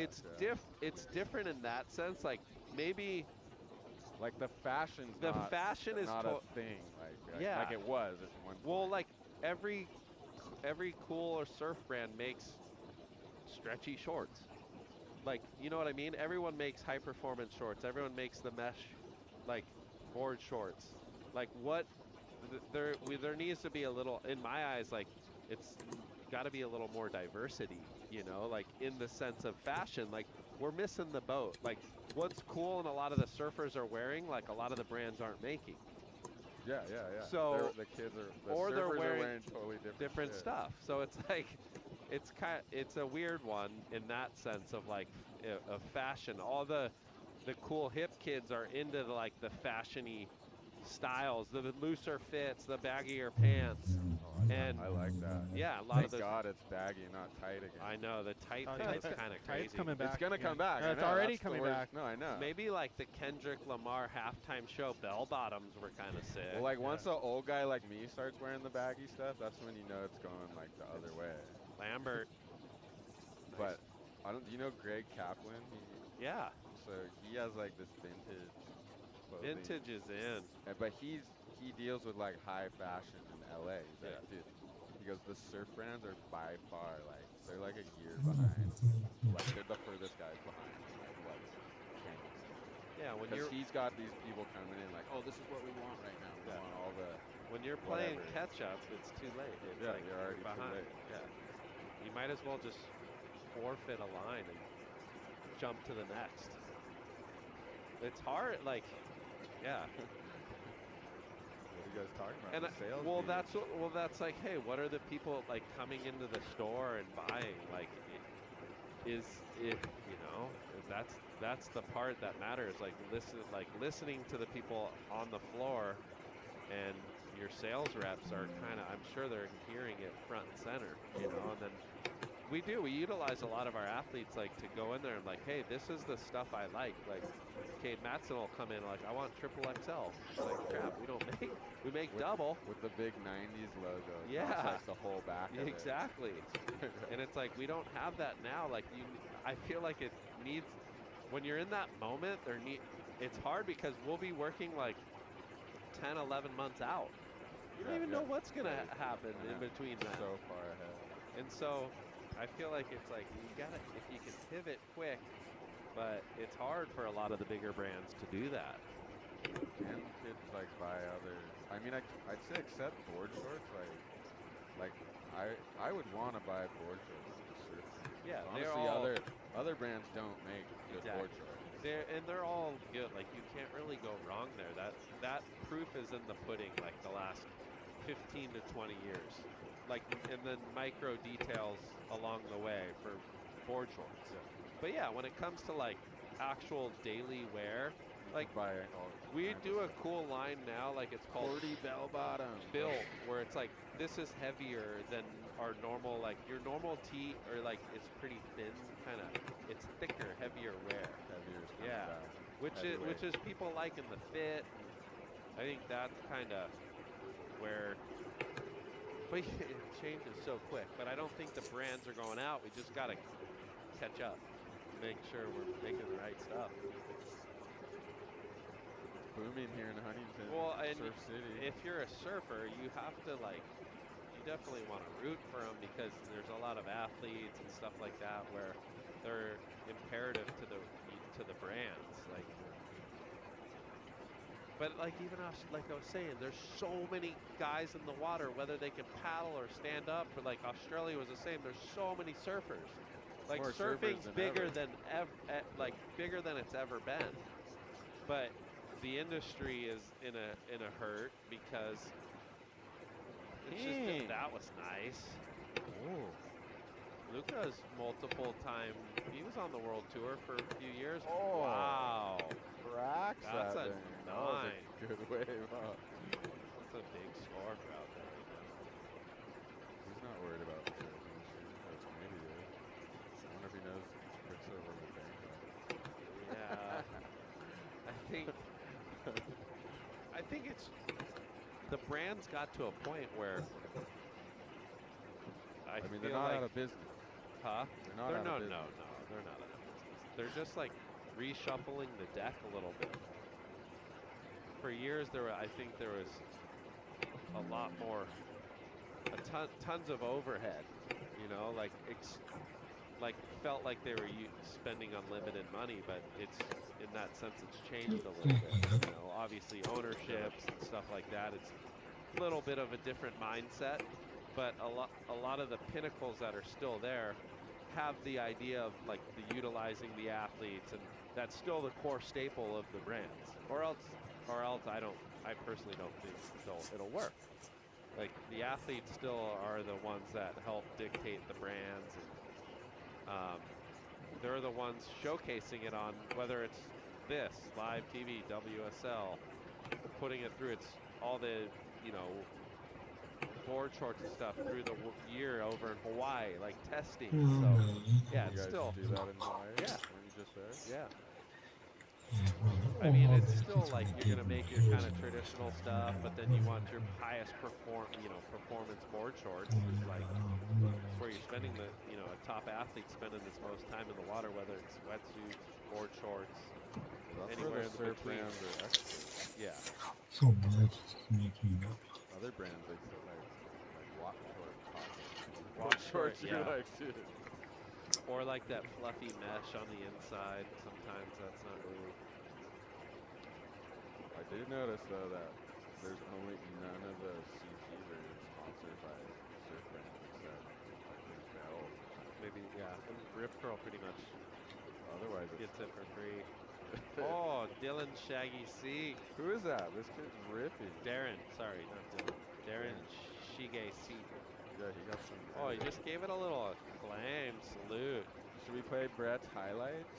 It's different in that sense. Like, maybe like the fashion's the not, fashion is not a thing. Yeah. Like it was at one point. well, like every cool or surf brand makes stretchy shorts. Like, you know what I mean? Everyone makes high performance shorts. Everyone makes the mesh, like, board shorts. Like, what there needs to be a little, in my eyes, like, it's got to be a little more diversity, like in the sense of fashion. Like, we're missing the boat. Like, what's cool and a lot of the surfers are wearing, like, a lot of the brands aren't making. Yeah. So the kids are, or they're surfers are wearing wearing totally different shit. stuff. So it's like, it's a weird one in that sense of like of fashion. All the cool hip kids are into the fashiony styles, the looser fits, the baggier pants, and I like that. yeah, a lot Thank of those. God it's baggy, not tight again. I know the tight Oh, thing yeah, is kind of Tight's crazy. coming back. It's gonna come back. No, I it's know, already that's the coming worst. back. No, I know. Maybe like the Kendrick Lamar halftime show bell bottoms were kind of sick. Well, like once an old guy like me starts wearing the baggy stuff, that's when you know it's going like the other way. Lambert. But I don't. Do you know Greg Kaplan? Yeah, So he has like this vintage clothing. vintage is in. But he deals with like high fashion in LA. He's like, Yeah. dude, he goes, the surf brands are by far like they're like a year behind. Like they're the furthest guys behind. Like what's changed. Yeah, when Because you're he's got these people coming in like, oh, this is what we want right now. We Yeah. want all the. when you're playing whatever. catch up, it's too late. It's Yeah, like you're already too behind. late. Yeah, you might as well just forfeit a line and jump to the next. It's hard, like, yeah. What are you guys talking about? And The sales well, meetings? that's like, hey, what are the people like coming into the store and buying? Like, is it, you know, that's the part that matters. Like listening to the people on the floor, and your sales reps are kind of, I'm sure they're hearing it front and center, you know. And then we utilize a lot of our athletes like to go in there and like, hey, this is the stuff I like. Like, Cade Matson will come in like, I want triple XL. Like, crap, we make double. With the big 90s logo. Yeah. It's like the whole back of it. Exactly. And it's like, we don't have that now. Like, I feel like it needs, when you're in that moment, it's hard because we'll be working like 10, 11 months out. You don't even know what's going to happen in between that. So far ahead. And so I feel like it's like, you gotta, if you can pivot quick, but it's hard for a lot of the bigger brands to do that. And kids like buy other. I mean, I'd say except board shorts. Like I would want to buy board shorts. For surf. Yeah, honestly, other brands don't make good board shorts. They're all good. Like, you can't really go wrong there. That proof is in the pudding. Like the last 15 to 20 years. Like, and then micro details along the way for board shorts. Yeah. But yeah, when it comes to like actual daily wear, like Buy we do a cool line now, like it's called 40 bell bottom built, where it's like, this is heavier than our normal, like your normal tee, or like it's pretty thin, kind of, it's thicker, heavier wear. Heavier. Yeah, which is people liking the fit. I think that's kind of where, but it changes so quick. But I don't think the brands are going out. We just got to catch up, make sure we're making the right stuff. Booming here in Huntington. Well, and Surf City. if you're a surfer, you have to like, you definitely want to root for them, because there's a lot of athletes and stuff like that where they're imperative to the brands. Like, but like even us, like I was saying, there's so many guys in the water, whether they can paddle or stand up. Or like Australia was the same. There's so many surfers. Like, More surfing's surfers than bigger ever. than like bigger than it's ever been. But the industry is in a hurt, because it's just that was nice. Oh. Luca's multiple time. He was on the world tour for a few years. Oh. Wow, Cracks That's that a thing. That was 9. a good wave. Huh? that's a big score for out there. He's not worried about the surf industry. Or maybe he is. I wonder if he knows Quicksilver was bankrupt. Yeah, I think it's, the brand's got to a point where I mean, feel they're not like, out of business. huh? They're not out of business. No, they're not out of business. They're just like reshuffling the deck a little bit. For years, I think there was a lot more, tons of overhead. You know, like felt like they were spending unlimited money, but it's, in that sense, it's changed a little bit. You know, obviously ownerships and stuff like that. It's a little bit of a different mindset, but a lot of the pinnacles that are still there have the idea of like the utilizing the athletes, and that's still the core staple of the brands. Or else I personally don't think it'll work. like the athletes still are the ones that help dictate the brands, and they're the ones showcasing it on whether it's this live TV, WSL, putting it through its all the board shorts and stuff through the year over in Hawaii, like testing. So yeah, You it's guys still do that in Hawaii? Yeah. Weren't you just there? yeah. I mean, it's still like you're gonna make your kind of traditional stuff, but then you want your highest performance board shorts. Is like it's where you're spending a top athlete spending this most time in the water, whether it's wetsuits, board shorts, Well, that's anywhere where in the the surf between. brands are experts. Yeah. Other brands, they put like walk short pockets. Walk short, shorts, yeah. you're like, dude. Or like that fluffy mesh on the inside. Sometimes that's not really. I did notice though that there's only none of the CTs are sponsored by surf brands except I think Bells or something. Maybe, yeah. And Rip Curl pretty much Otherwise, gets it for free. Oh, Dylan Shaggy C. Who is that? This kid's ripping. Darren, sorry, not Dylan. Darren Shige C. Yeah, he got some. Oh, he just gave it a little acclaim salute. Should we play Brett's highlights?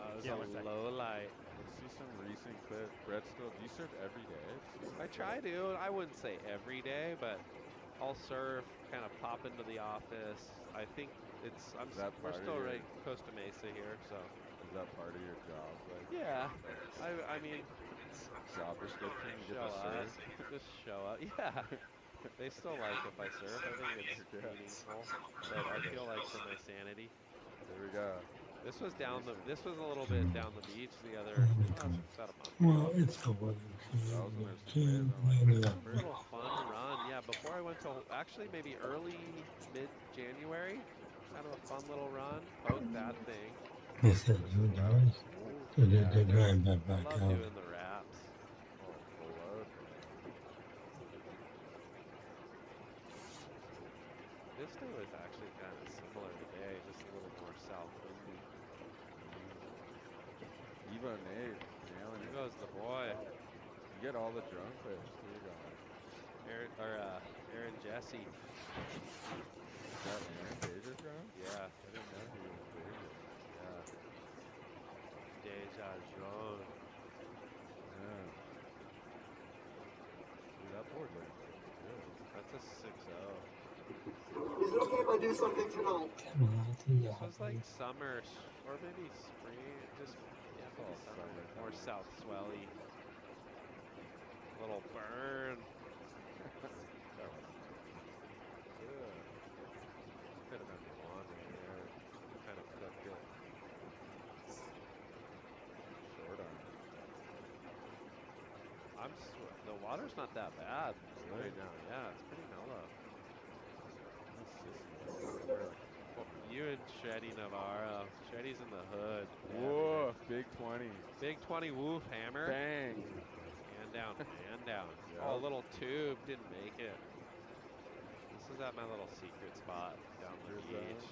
It was Yeah, a one sec. low light. Let's see some recent clips. Brett still, do you surf every day? I try to. I wouldn't say every day, but I'll surf, kind of pop into the office. I think we're still right Costa Mesa here, so. Is that part of your job? Like, Yeah. I mean, job description? You get show to up. surf? Just show up. Yeah. They still like if I surf. I think it's meaningful. But I feel like for my sanity. There we go. This was a little bit down the beach the other, about a month ago. That was when there's some waves. I'm like, A little fun run, yeah. Before I went to, actually maybe early, mid-January, kind of a fun little run. Poke that thing. They said you guys, so they're driving back I love out. doing the wraps. oh, full load. This day was actually kind of similar today, just a little more south windy. Evo Nate, nailing Here it. goes the boy, You get all the drone clips too, guys. Aaron Jesse. Is that Aaron Deja drone? Yeah, I didn't know he was Deja. yeah. Deja Drone. Yeah. See, that board length looks good. That's a 6-0. Is it okay if I do something tonight? This was like summer, or maybe spring, just yeah, maybe all summer, summer more time. south swelly. Little burn. That wasn't Good. Could have been one right there. Kind of cooked it. short on. The water's not that bad Really? right now. Yeah, it's pretty mellow. You and Shreddy Navarro. Shreddy's in the hood. Yeah, Woof, big 20. Big 20 woof hammer. Bang. Hand down, hand down. Yep. Oh, a little tube didn't make it. This is at my little secret spot down the Secret zone? beach.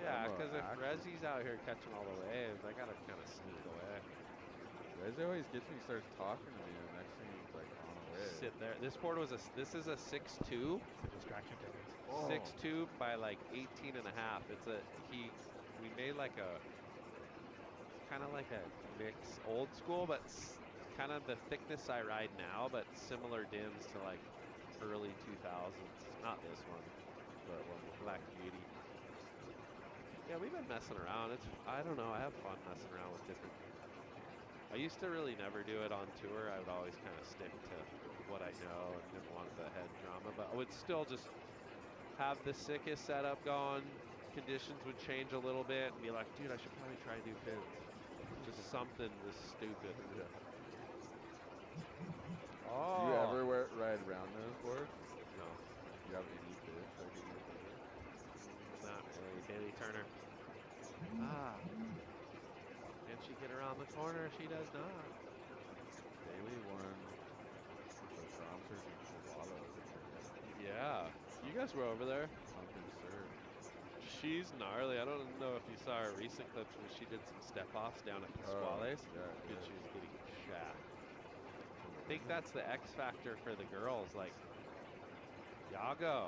Yeah, Slow-mo because if action. Rezzy's out here catching all the waves, I gotta kind of sneak away. Rez always gets me, starts talking to me, and the next thing he's like on the way. Sit there. This board was this is a 6'2", It's a distraction technique. Oh. 6'2" by like 18 and a half. We made like kind of like a mix old school, but kind of the thickness I ride now, but similar dims to like early 2000s. Not this one, but one Black Beauty. Yeah, we've been messing around. I don't know. I have fun messing around with different. I used to really never do it on tour. I would always kind of stick to what I know and didn't want the head drama, but I would still just have the sickest setup going. Conditions would change a little bit and be like, dude, I should probably try new fins. Just something this stupid. Yeah. Oh. Do you ever ride around those boards? No, Do you have any fish like in your board? not really. Bailey Turner. Ah. Can she get around the corner? She does not. Bailey won the concerts in Chihuahua. Yeah. You guys were over there. Pumpkin surf. She's gnarly. I don't know if you saw her recent clips where she did some step offs down at Pasquale's. Yeah, And she was getting shacked. think that's the X factor for the girls. Like, Yago.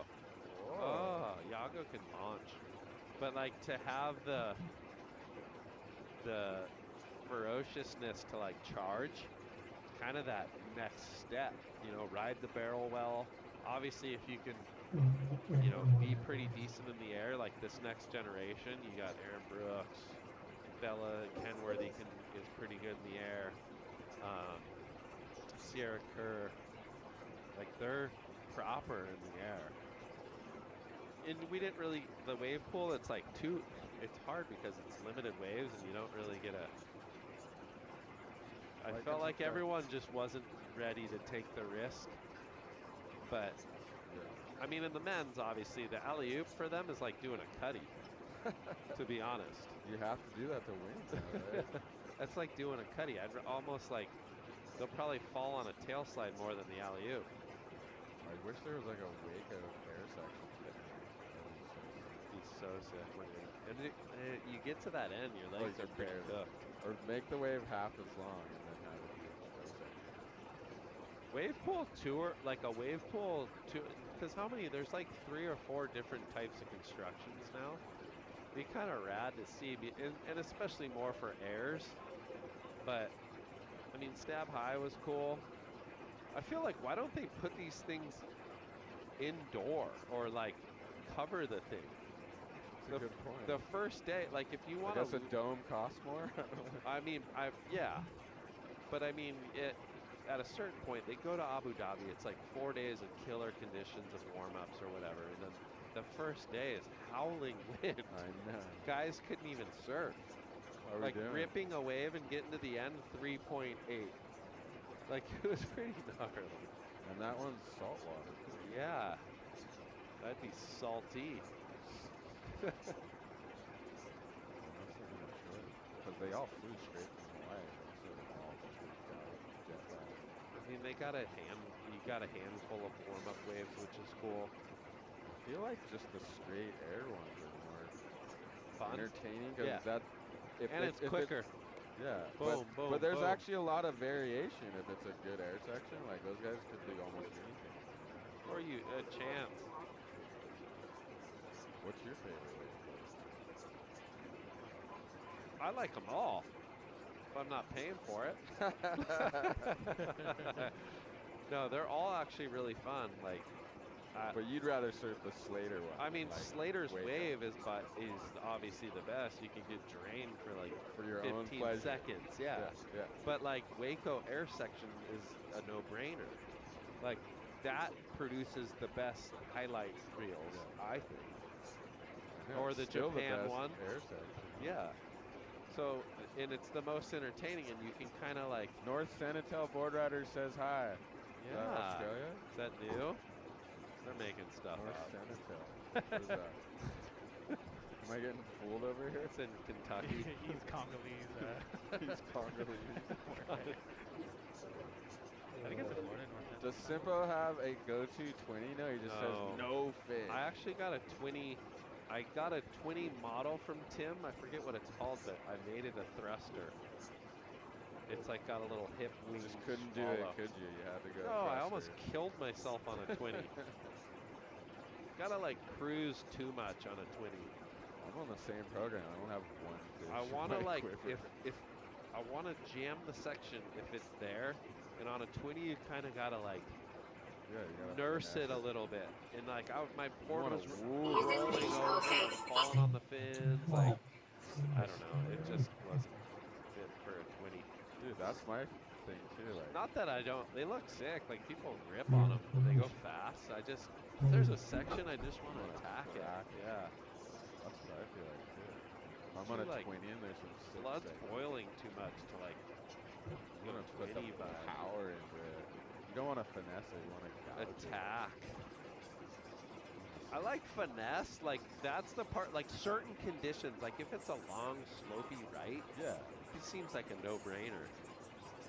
Oh, Yago can launch. But like to have the ferociousness to like charge, kind of that next step, you know, ride the barrel well. Obviously, if you can, you know, be pretty decent in the air, like this next generation, you got Aaron Brooks, Bella Kenworthy is pretty good in the air. Sierra Kerr, like they're proper in the air. And we didn't really, the wave pool, it's like it's hard because it's limited waves and you don't really get a, I felt like everyone just wasn't ready to take the risk. But, I mean, in the men's, obviously, the alley-oop for them is like doing a cutty, to be honest. You have to do that to win, though, right? That's like doing a cutty. I'd almost like, they'll probably fall on a tail slide more than the alley-oop. I wish there was like a Waco air section. He's so sick. And you get to that end, your legs are pretty cooked. Or make the wave half as long and then have a huge air section. Wave pool tour, like a wave pool tour, because how many, there's like 3 or 4 different types of constructions now. Be kind of rad to see, and especially more for airs. But, I mean, Stab High was cool. I feel like, why don't they put these things indoor or like cover the thing? That's a good point. The first day, like if you want I guess a dome costs more? I mean, yeah. But I mean, at a certain point, they go to Abu Dhabi. It's like 4 days of killer conditions of warm-ups or whatever. And then the first day is howling wind. I know. Guys couldn't even surf. What are we like doing? ripping a wave and getting to the end 3.8. Like it was pretty gnarly. And that one's saltwater. Yeah. That'd be salty. Because they all flew straight from Hawaii. So they all just jet lag. I mean, you got a handful of warm-up waves, which is cool. I feel like just the straight air ones are more fun, entertaining. That, it's quicker. Boom, boom, but there's boom. actually a lot of variation if it's a good air section. Like those guys could do almost anything. Or a chance. What's your favorite wave? I like them all. If I'm not paying for it. No, they're all actually really fun. Like, but you'd rather surf the Slater one. I mean, like Slater's Waco. wave is obviously the best. You can get drained for like for your 15 own pleasure. seconds. Yeah. But like Waco air section is a no-brainer. Like that produces the best highlight reels, I think. Yeah, or the still Japan the best one. Air section. Yeah. So, and it's the most entertaining, and you can kind of like. North Senatel Board Rider says hi. Yeah. Is that Australia? Is that new? They're making stuff North up. Senatel. What is that? Am I getting fooled over here? It's in Kentucky. He's Congolese. He's Congolese. I think it's in Florida. Does Simpo have a go-to 20? No, he just says no fish. I actually got a 20. I got a 20 model from Tim. I forget what it's called, but I made it a thruster. It's like got a little hip wing. You just couldn't do it, could you? You had to go. No, I thruster. almost killed myself on a 20. Gotta like cruise too much on a 20. I'm on the same program. I don't have one fish. I want to in my like quiver. if I want to jam the section if it's there, and on a 20 you kind of gotta like you gotta nurse it a finesse little bit, and like my board wanna was woo. rolling over, and falling on the fins. Like I don't know, it just wasn't fit for a 20. Dude, that's my thing too. Like, Not that I don't. They look sick. Like people rip on them and they go fast. If there's a section, I just want to attack it. Yeah. That's what I feel like too. If I'm on a Like, 20 and there's some sick Blood's seconds. boiling too much to like. You want to put the power into it. You don't want to finesse it. You want to Attack. I like finesse. Like that's the part. Like certain conditions. Like if it's a long, slopey right. Yeah. It seems like a no-brainer.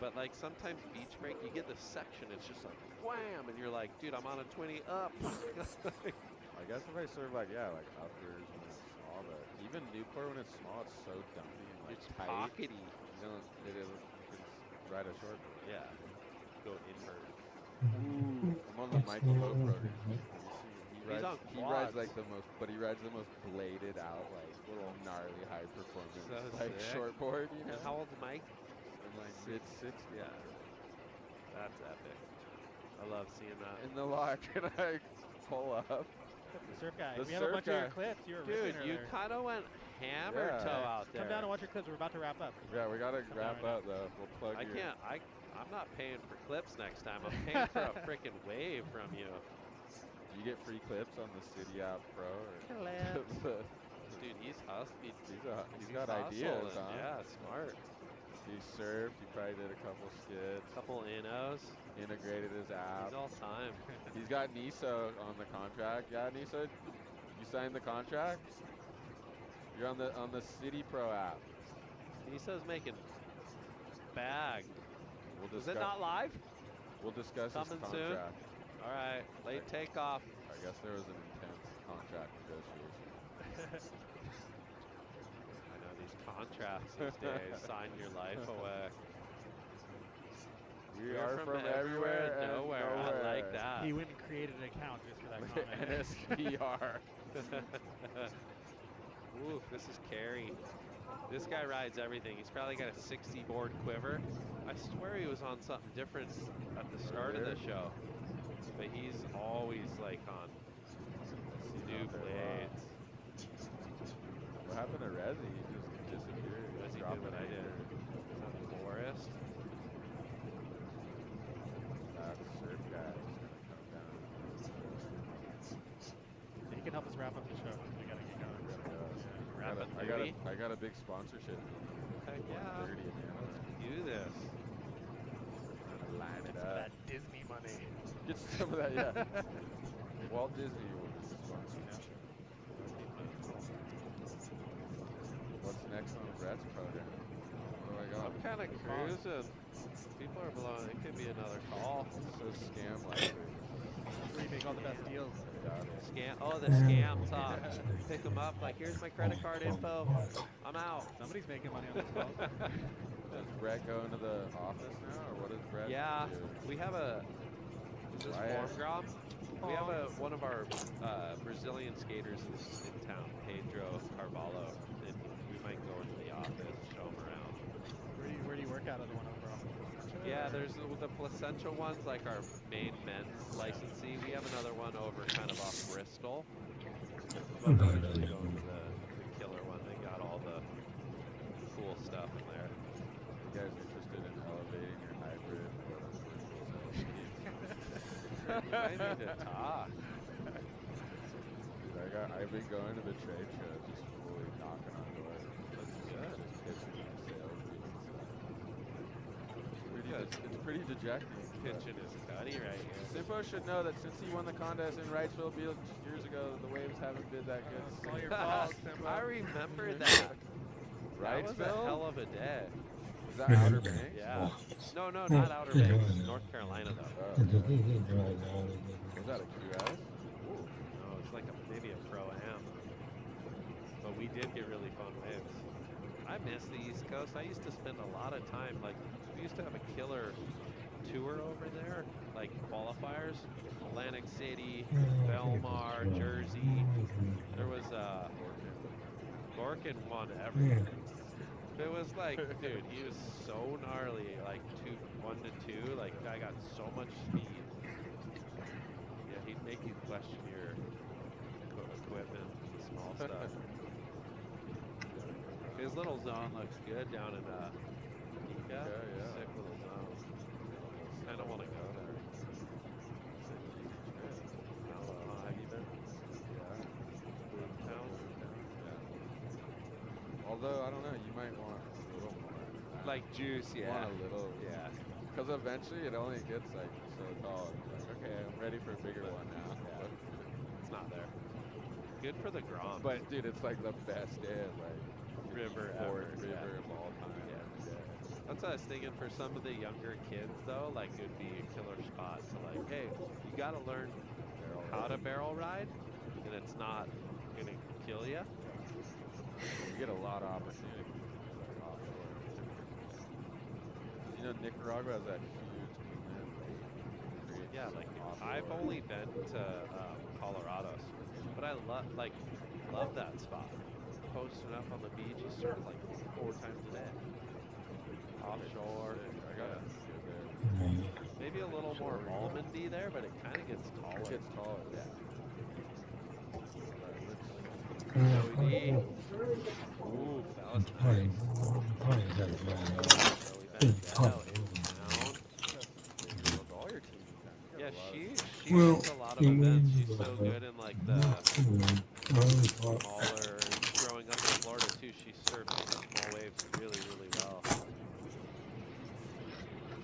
But like sometimes beach break, you get the section. It's just like wham, and you're like, dude, I'm on a 20 up. I guess if I serve like uppers when it's small, but even Newport when it's small, it's so dumpy and like It's tight. pockety. You can ride a short board. Yeah. go invert. Ooh, I'm on the Michael Lowe program. Have you seen? He's on He rides quads. like the most, but he rides the most bladed out, like little gnarly high performance, So like sick. shortboard. You know, And how old's Mike? in like mid 60s. Yeah. That's epic. I love seeing that. In the lot, can I pull up? That's the surf guy. The We have a surf bunch of your guy. clips. You were Dude, ripping you earlier. kind of went hammer Yeah. toe out there. Come down and watch your clips. We're about to wrap up. Yeah, we gotta Come wrap down up right though. We'll plug I your. can't. I'm not paying for clips next time. I'm paying for a freaking wave from you. Do you get free clips on the City App Pro? Or Clips. Dude, he's hustling. he's got ideas, huh? Yeah, smart. He surfed. He probably did a couple skits. Couple innos. Integrated his app. He's all time. He's got Niso on the contract. Yeah, Niso, you signed the contract? You're on the City Pro app. Niso's making bag. We'll Is it not live? We'll discuss Coming his soon? contract. All right, late takeoff. I guess there was an intense contract negotiation. I know these contracts these days sign your life away. We We're are from from everywhere and and nowhere. I like that. He went and created an account just for that comment. NSPR. Ooh, this is Carey. This guy rides everything. He's probably got a 60 board quiver. I swear he was on something different at the start of the show. But he's always like on new blades. What happened to Rezzy? He just disappeared. What does he do Dropping what I did? anchor. Is that Forest? That surf guy is gonna come down. He can help us wrap up the show. We gotta get going. Rapid I got a big sponsorship. Heck yeah. 30 at the end. Let's do this. Trying to line it Get some of up. that Disney money. Get some of that, yeah. Walt Disney will be the sponsor. What's next on Brett's program? What do I got? I'm kind of cruising. People are blowing. It could be another call. So scam likely. That's where you make all the best deals. Scam. Oh, the scam talk. Pick them up. Like, here's my credit card info. I'm out. Somebody's making money on this call. Does Brett go into the office now, or what does Brett Yeah, do? we have a. Is this Riot. Formgrom? We have one of our Brazilian skaters in town, Pedro Carvalho. And we might go into the office, show him around. Where do you work out of the one over off of Placentia? Yeah, there's the Placentia ones, like our main men's licensee. We have another one over kind of off Bristol. But we usually go to the killer one. They got all the cool stuff in there. You guys interested in elevating your hybrid or virtual sales schemes? I need to talk. Dude, I've been going to the trade show, just fully knocking on doors. That's good. Just pitching my sales meetings. It's pretty dejecting. Pitching his cutty right here. Simpo should know that since he won the contest in Wrightsville years ago, the waves haven't been that good. It's all your fault, Simba. I remember that. That was a Wrightsville? hell of a day. Is that Outer Banks? Yeah. No, not Outer Banks. North Carolina, though. Was that a QS? No, it's like maybe a Pro-Am. But we did get really fun waves. I miss the East Coast. I used to spend a lot of time, like, we used to have a killer tour over there, like qualifiers. Atlantic City, Belmar, Jersey. There was, Gorkin won everything. It was like, dude, he was so gnarly, like 1 to 2, like guy got so much speed. Yeah, he'd make you question your equipment, the small stuff. His little zone looks good down in Ica. Yeah. Sick little zone. Kind of want to go there. Have you been? Yeah. Boomtown? Yeah. Although, I don't know, you might want a little more. Like juice, You yeah. want a little. Yeah. Because eventually it only gets like so tall. It's like, okay, I'm ready for a bigger one now. Yeah. It's not there. Good for the Grom. But dude, it's like the best day of like River fourth ever, river yeah. of all time. Yeah. Every day. That's what I was thinking for some of the younger kids, though. Like, it would be a killer spot to, like, hey, you got to learn how to barrel ride, and it's not going to kill you. You get a lot of opportunity. Like offshore. You know, Nicaragua has that huge inland Yeah, like I've only been to Colorado, but I love that spot. Posting up on the beach, you surf like 4 times a day. Offshore. I got Yeah. it good there. Maybe a little more almondy there, but it kind of gets taller. It gets taller. Yeah. But Joey D. Ooh, that was nice. Joey Benedetto in town. with all your teams in town. You got Yeah, a lot she Well, wins a lot of events. She's so good in like the smaller. Growing up in Florida too, she surfs the small waves really, really well.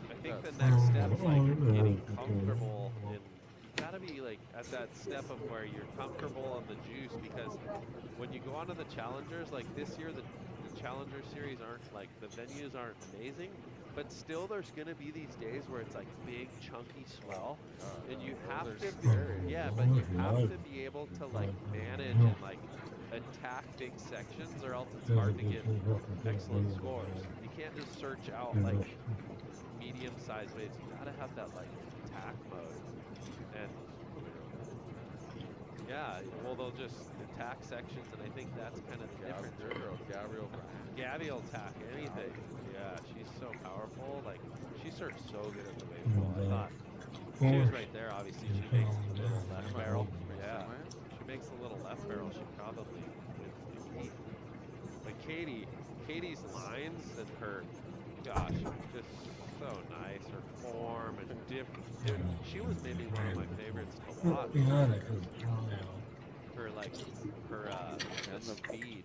I think the next step's like getting comfortable in. You gotta be like at that step of where you're comfortable on the juice, because when you go onto the challengers, like this year, the Challenger Series aren't like, the venues aren't amazing, but still there's gonna be these days where it's like big chunky swell, and you have to but you have to be able to like manage and like attack big sections, or else it's hard to get excellent scores. You can't just search out like medium-sized waves. You gotta have that like attack mode. And yeah, well, they'll just attack sections, and I think that's kind of the difference. Gabby will attack anything. Yeah, she's so powerful. Like, she surfs so good at the wave pool. I thought she was right there. Obviously, she makes a little left barrel. Yeah, she makes a little left barrel. She probably wins the heat. But Katie's lines and her, gosh, just so nice. Her form and different. Dude, she was maybe one of my favorites to watch. Her like her and the speed.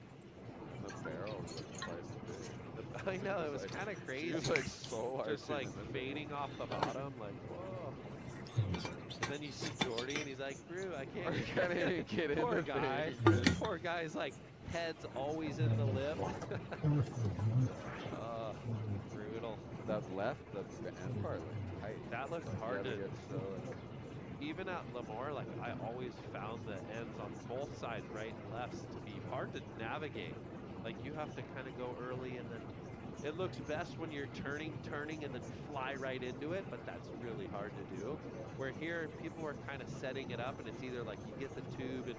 The barrel was like twice as big. I know, it was like, kind of crazy. She was like so just like fading off the bottom, like whoa. And then you see Jordy, and he's like, "Brew, I can't even get in." Poor guy. Poor guy's like head's always in the lip. Brutal. That left, the end part looked tight. That looked hard to get so. Even at Lemoore, like I always found the ends on both sides, right and lefts, to be hard to navigate. Like you have to kind of go early, and then it looks best when you're turning, and then fly right into it, but that's really hard to do. Where here, people are kind of setting it up, and it's either like you get the tube and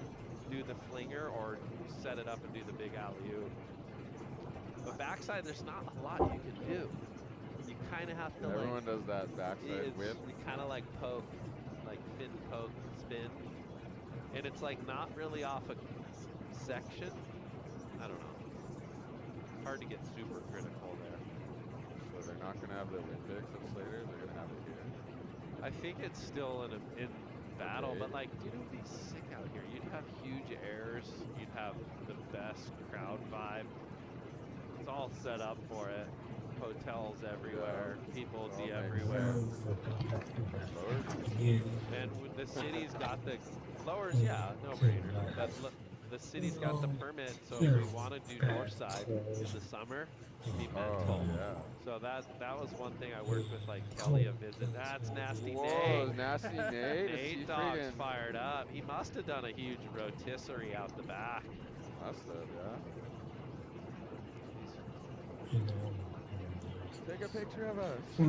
do the flinger, or set it up and do the big alley-oop. But backside, there's not a lot you can do. You kind of have to Everyone does that backside whip. You kind of like poke. Like fin, poke, spin, and it's like not really off a section. I don't know. Hard to get super critical there. So they're not gonna have the Olympics at Slater. They're gonna have it here. I think it's still in battle, but like, dude, it would be sick out here. You'd have huge airs. You'd have the best crowd vibe. It's all set up for it. Hotels everywhere, people would be everywhere. And the city's got the lowers, yeah, no brainer. The city's got the permit, so if we want to do north side in the summer, it'd be mental. Yeah. So that was one thing I worked with, like Kelly a visit. That's Nasty Whoa, Nate. Nasty Nate. Nate Dog's fired up. He must have done a huge rotisserie out the back. Must have, yeah. Take a picture of us. Is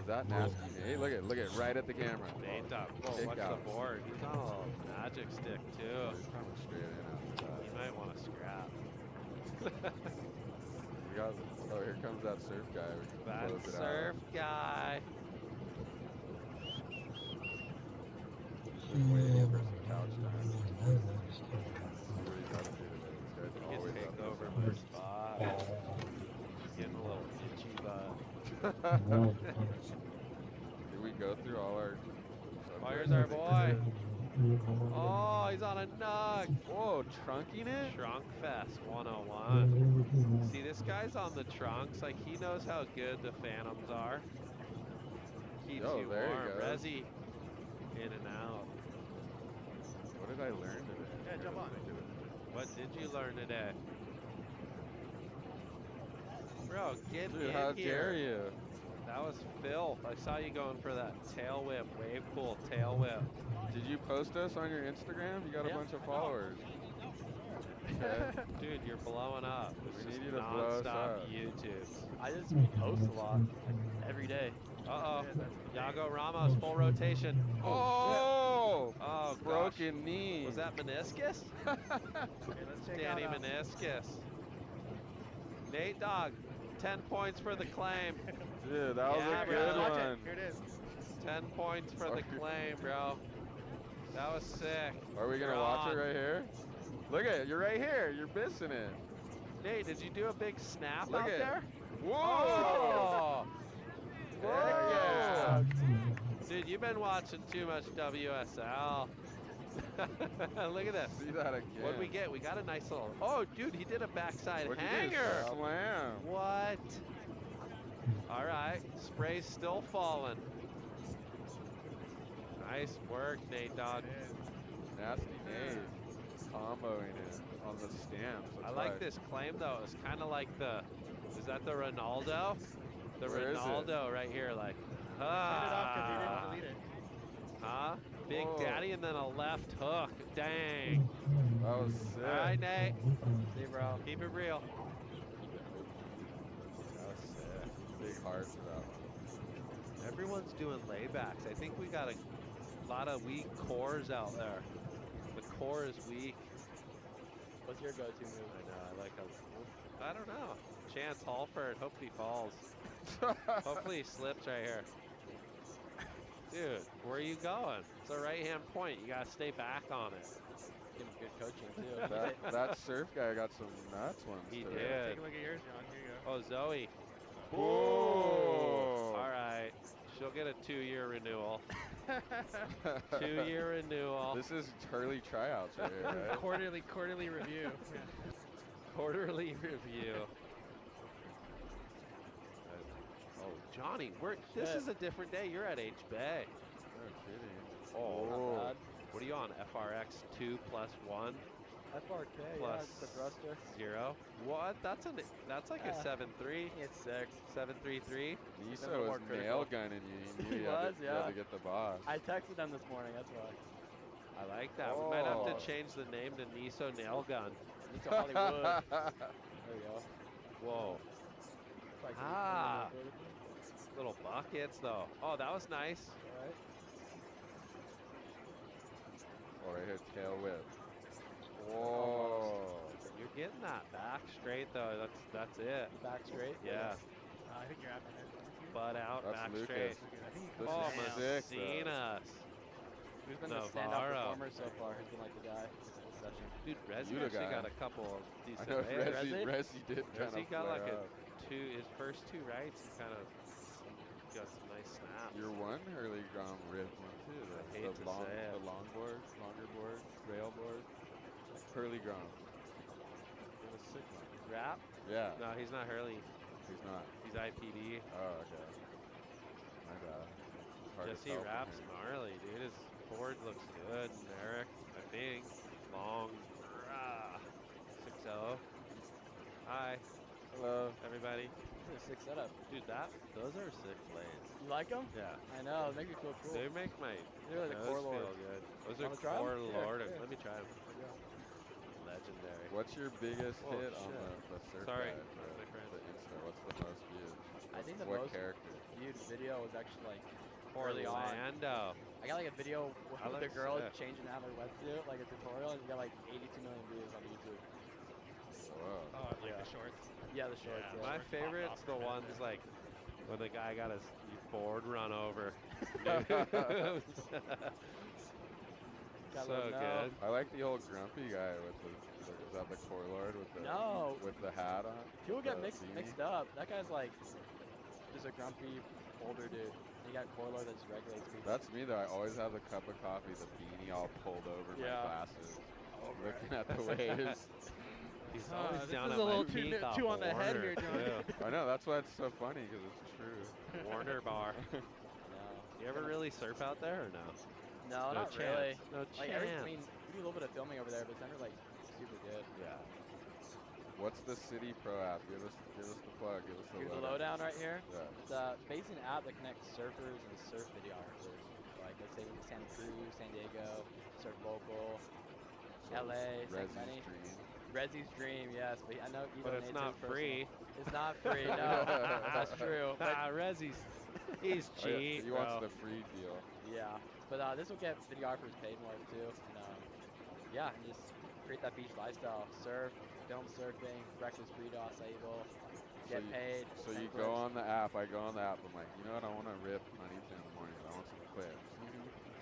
that Nasty Nate? Look at right at the camera. Nate Dog. Whoa, watch the board. He's on a little magic stick too. He's coming straight in after that. He might want to scrap. Oh, here comes that surf guy. We can that close it surf out. guy. He's waiting for some couch time. See what he's up to today. This guy's He can always take up to over something. my spot. Getting a little itchy butt. Did we go through all our... Oh, here's our boy. Oh, he's on a nug. Whoa, trunking it? Trunk Fest 101. See, this guy's on the trunks. Like, he knows how good the Phantoms are. Keeps you there warm. he goes. Resi, in and out. What did I learn today? Yeah, jump on. What did you learn today? Bro, get Dude, in how here. dare you? That was filth. I saw you going for that tail whip, wave pool tail whip. Did you post us on your Instagram? You got a Yeah. bunch of followers. Okay. Dude, you're blowing up. It's We just need you to blow us non-stop up. YouTube. I just post a lot every day. Oh, Uh-oh. That's the Yago Ramos, full rotation. Oh! Oh, Broken gosh. knee. Was that meniscus? Okay, let's check Danny out. meniscus. Nate Dogg, 10 points for the claim. Dude, that was Yeah, a bro. good Watch one. it. Here it is. 10 points for the claim, bro. That was sick. Are we gonna You're watch on. it right here? Look at it, you're right here. You're missing it. Nate, did you do a big snap Look out at- there? Whoa! Oh! Heck yeah. Whoa! Dude, you've been watching too much WSL. Look at this. See that again. What'd we get? We got a nice little. Oh, dude, he did a backside What'd you do? hanger. Slam. What? All right, spray's still falling. Nice work, Nate Dogg. It is. Nasty Nate. Comboing it on the stamps. I That's like right. this claim though. It's kind of like the. Is that the Ronaldo? The Where is it? Ronaldo right here, like. Turn it off because he didn't delete it. Huh? Big Whoa. Daddy and then a left hook. Dang. That was sick. All right, Nate. See, bro. Keep it real. That was sick. Big heart for that one. Everyone's doing laybacks. I think we got a lot of weak cores out there. The core is weak. What's your go-to move? I know. I like a. I don't know. Chance Halford. Hope he falls. Hopefully he slips right here. Dude, where are you going? It's a right-hand point. You gotta stay back on it. Give him good coaching, too. that surf guy got some nuts ones. He today. did. Take a look at yours, John. Here you go. Oh, Zoe. Whoa. All right. She'll get a 2-year renewal. 2-year renewal. This is Hurley tryouts right here, right? Quarterly review. Yeah. Quarterly review. Oh, Johnny, this Shit. is a different day. You're at H Bay. No kidding. Oh, Whoa. what are you on? FRX 2 plus 1 FRK, plus the thruster. 0. What? That's like a 7.3. It's 6. 7.33. Niso more was critical. nail gunning you. He knew He you had was, to, you had yeah. to get the boss. I texted them this morning, that's why. I like that. We might have Oh. to change the name to Niso Nail Gun. It's Hollywood. There you go. Whoa. Like, Ah. Little buckets, though. Oh, that was nice. Alright. Oh, right here, tail whip. Whoa. You're getting that back straight, though. That's it. Back straight. Yeah. I think you're after that. Butt out, That's back Lucas. straight. I think you This come Oh, is down. sick, though. Messinas. Who's been the standout Navarro. performer so far? Who's been like the guy this session? Dude, Resi You the actually guy. got a couple of I decent know hits. Resi did kind Resi of got like flare a up. his first 2 rights, he kind of got some nice snaps. Your one Hurley Grom ripped one too. I hate to say it. The longboard, longer board, rail board. Hurley Grom. It was sick one. Rap? Yeah. No, he's not Hurley. He's not. He's IPD. Oh, okay. My bad. It's hard to Jesse tell from Rap's here. gnarly, dude. His board looks good. And Eric, I think. Long. 6-0. Hi, Hello. everybody. This is a sick setup. Dude, those are sick blades. You like them? Yeah. I know, they make me feel cool. They make my They're like the nose core lord. feel good. Those Wanna are try 'em? core Yeah, lord. yeah. Let me try them. There you go. Legendary. What's your biggest Oh, hit on shit. the surf Sorry, guide, my friend. the Insta? What's the most viewed? I think the what most character? viewed video was actually like early on. Orlando. I got like a video I with like the girl sick. changing out her wetsuit, like a tutorial, and you got like 82 million views on YouTube. Whoa. Oh, like Yeah. the shorts. Yeah, the shorts. Yeah, Yeah. My Shorts favorite's popped the off for a ones minute. like when the guy got his board run over. Gotta So let 'em know. good. I like the old grumpy guy with the is that the core lord with the No. with the hat on? People get the mixed beanie? up. That guy's like just a grumpy older dude. He got Corlo that just regulates people. That's me though. I always have the cup of coffee, the beanie all pulled over Yeah. my glasses, looking at the waves. He's Huh, always this down is at a my little too peak ni- off too on the head Warner, here, John. too. I know that's why it's so funny because it's true. Warner Bar. No. You ever really surf out there or no? No, No not chance. really. No Like chance. I mean, we do a little bit of filming over there, but it's never like super good. Yeah. What's the City Pro app? Give us the plug. Give us the Here's the lowdown. lowdown right here. Yeah. It's a basically an app that connects surfers and surf videographers. Like let's say Santa Cruz, San Diego, Surf Local, LA, Resi's Sacramento. dream. Resi's dream, yes, but I know But it's not free. It's not free, no. That's true. But Ah, Resi's. He's Oh, yeah, cheap, he wants bro. the free deal. Yeah, but this will get videographers paid more too, and yeah, and just create that beach lifestyle. Surf, film surfing, breakfast burrito, acai bowl, get paid. So send you go clips. on the app. I go on the app. I'm like, you know what? I want to rip Huntington in the morning. I want some clips.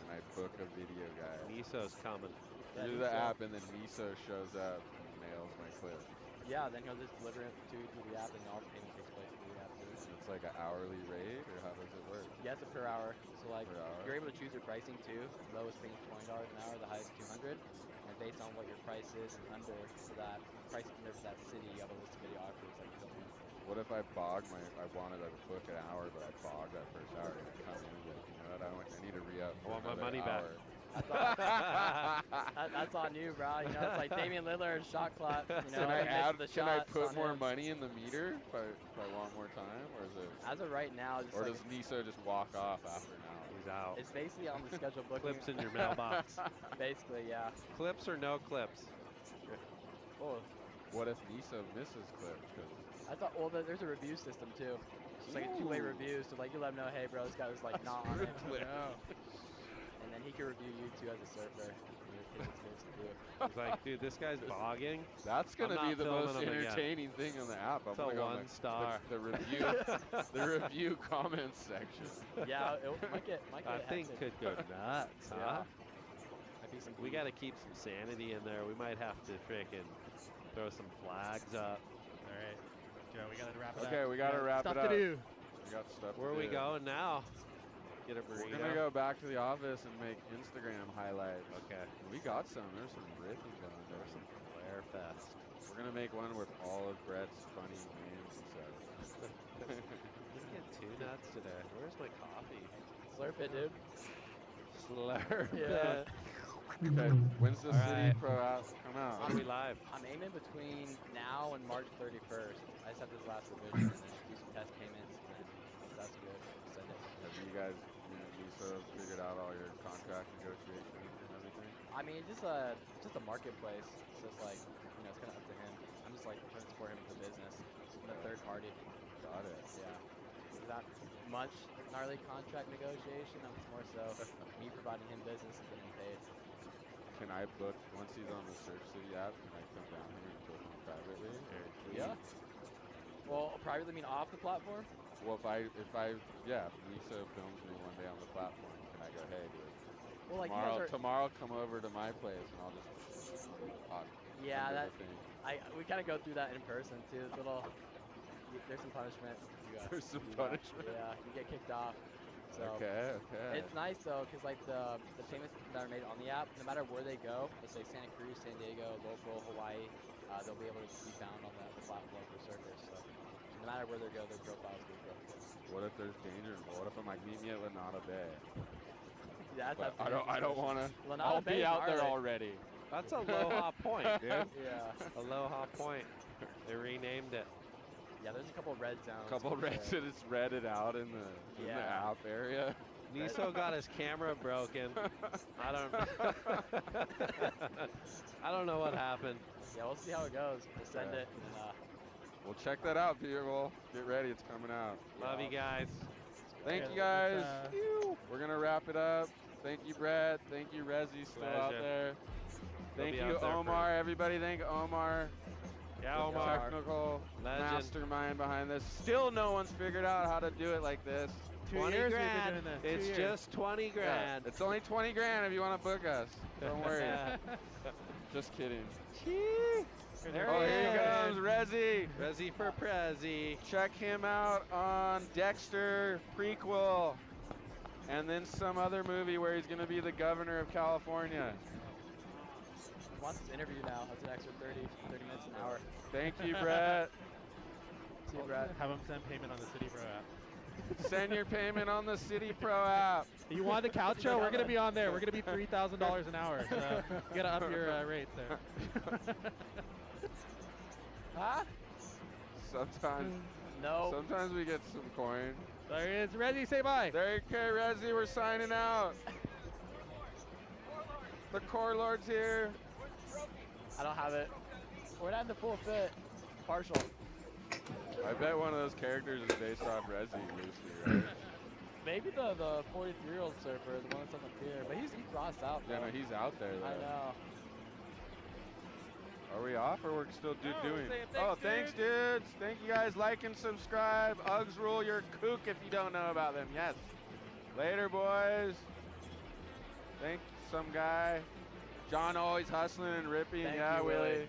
And I book a video guy Miso's coming. through the app, and then Miso shows up and mails my clips. Yeah, then he'll just deliver it to you through the app, and all the payment takes place through the app too. And it's like an hourly rate, or how does it work? Yeah, it's a per hour. So like, Per hour? you're able to choose your pricing too. The lowest being $20 an hour, the highest 200. And based on what your price is and under, so that price under for that city, you have a list of videographers that you film in. What if I wanted to book an hour, but I bogged that first hour and I come in and be like, you know what? I need to re-up. I want my another money back. hour. That's on you, bro. You know, it's like Damian Lillard shot clock. You know, Can I put more him. money in the meter if I want more time, or is it? As of right now, just Or like does Niso just walk off after an hour? He's out. it's basically on the schedule booking. Clips in your mailbox. Basically, yeah. Clips or no clips? Oh, What if Niso misses clips? 'Cause I thought. Well, there's a review system too. It's like a two-way Ooh. review. So like, you let him know, hey, bro, this guy was like not on it. And then he can review you too as a surfer. His exclusive too. He's like, dude, this guy's bogging. That's gonna I'm be not the most filming him again. entertaining thing on the app. I'm It's a gonna go on 1 star. the review, the review comments section. Yeah, it might get I think hectic. could go nuts, huh? Yeah. Might be some We beef. got to keep some sanity in there. We might have to freaking throw some flags up. All right, Joe, we gotta wrap it up. Okay, we gotta wrap stuff it up. to do. We got stuff. Where to are we do. going now? Get a burrito. We're gonna go back to the office and make Instagram highlights. Okay. We got some. There's some ripping going there. There's some flare fest. We're gonna make one with all of Brett's funny names he says. Didn't get 2 nuts today. Where's my coffee? Slurp it, dude. Slurp Yeah. it. Okay, when's the All City right. Pro app come out? Are we live? I'm aiming between now and March 31st. I just have this last revision and then do some test payments, and then once that's good, send it. Have you guys, Miso, figured out all your contract negotiations and everything? I mean, it's just a marketplace, so it's like, you know, it's kind of up to him. I'm just like trying to support him with the business. I'm a third party. Got it. Yeah. It's not much gnarly contract negotiation. It's more so me providing him business and getting paid. Can I book, once he's on the Surf City app, can I come down here and book him privately? Yeah. Well, privately mean off the platform? Well, if Miso films me one day on the platform, can I go, hey, dude, Well, like you guys are. tomorrow come over to my place and I'll just talk Yeah, under that. the thing. We kind of go through that in person too. It's a little. There's some punishment. There's some you know, punishment? Yeah, you get kicked off. So Okay. it's nice though, cause like the payments that are made on the app, no matter where they go, let's say Santa Cruz, San Diego, local, Hawaii, they'll be able to be found on the platform for surfers. So no matter where they go, their profiles will go. What if there's danger involved? What if I'm like, meet me at Lanada Bay? Yeah, that's But I don't want to. Lanada I'll Bay be is out there gnarly. already. That's Aloha Point, dude. Yeah. Aloha Point. They renamed it. Yeah, there's a couple red zones. A couple for reds sure. that it's redded out in the Yeah. app area. Niso got his camera broken. I don't know what happened. Yeah, we'll see how it goes. We'll send Yeah. it. And, Well, check that out, people. Get ready. It's coming out. Love you guys. Thank Okay, you guys. let's, We're going to wrap it up. Thank you, Brett. Thank you, Rezzy, still out Pleasure. there. Thank be you, out there for- Omar. Everybody, thank Omar. Yeah, the Omar. Technical Legend. mastermind behind this. Still no one's figured out how to do it like this. 2 20 years we've grand. been doing this. 2 It's years. just 20 Yeah, grand. it's only 20 grand if you want to book us. Don't worry. Just kidding. There Oh, he here he is. comes, Rezzy. Rezzy for Prezzy. Check him out on Dexter prequel, and then some other movie where he's going to be the governor of California. he wants this interview now. That's an extra 30 minutes an hour. Thank you, Brett. See you, Brad. Have them send payment on the City Pro app. Send your payment on the City Pro app. You want the couch show? We're gonna be on there. We're gonna be $3,000 an hour. So you gotta up your rates there. Huh? No. Sometimes we get some coin. There he is. Rezzy, say bye. There you go, Rezzy. We're signing out. The Core Lord's here. I don't have it. We're not in the full fit. Partial. I bet one of those characters is based off Rezzy loosely, right? Maybe the 43-year-old surfer, the one that's on the pier, but he frosts out. Yeah, Though. no, he's out there. Though. I know. Are we off or we're still No, doing? saying Thanks, dudes. Thank you guys. Like and subscribe. Uggs rule your kook if you don't know about them. Yes. Later, boys. Thank some guy. John always hustling and ripping. Thank yeah, you, Willie. Willie.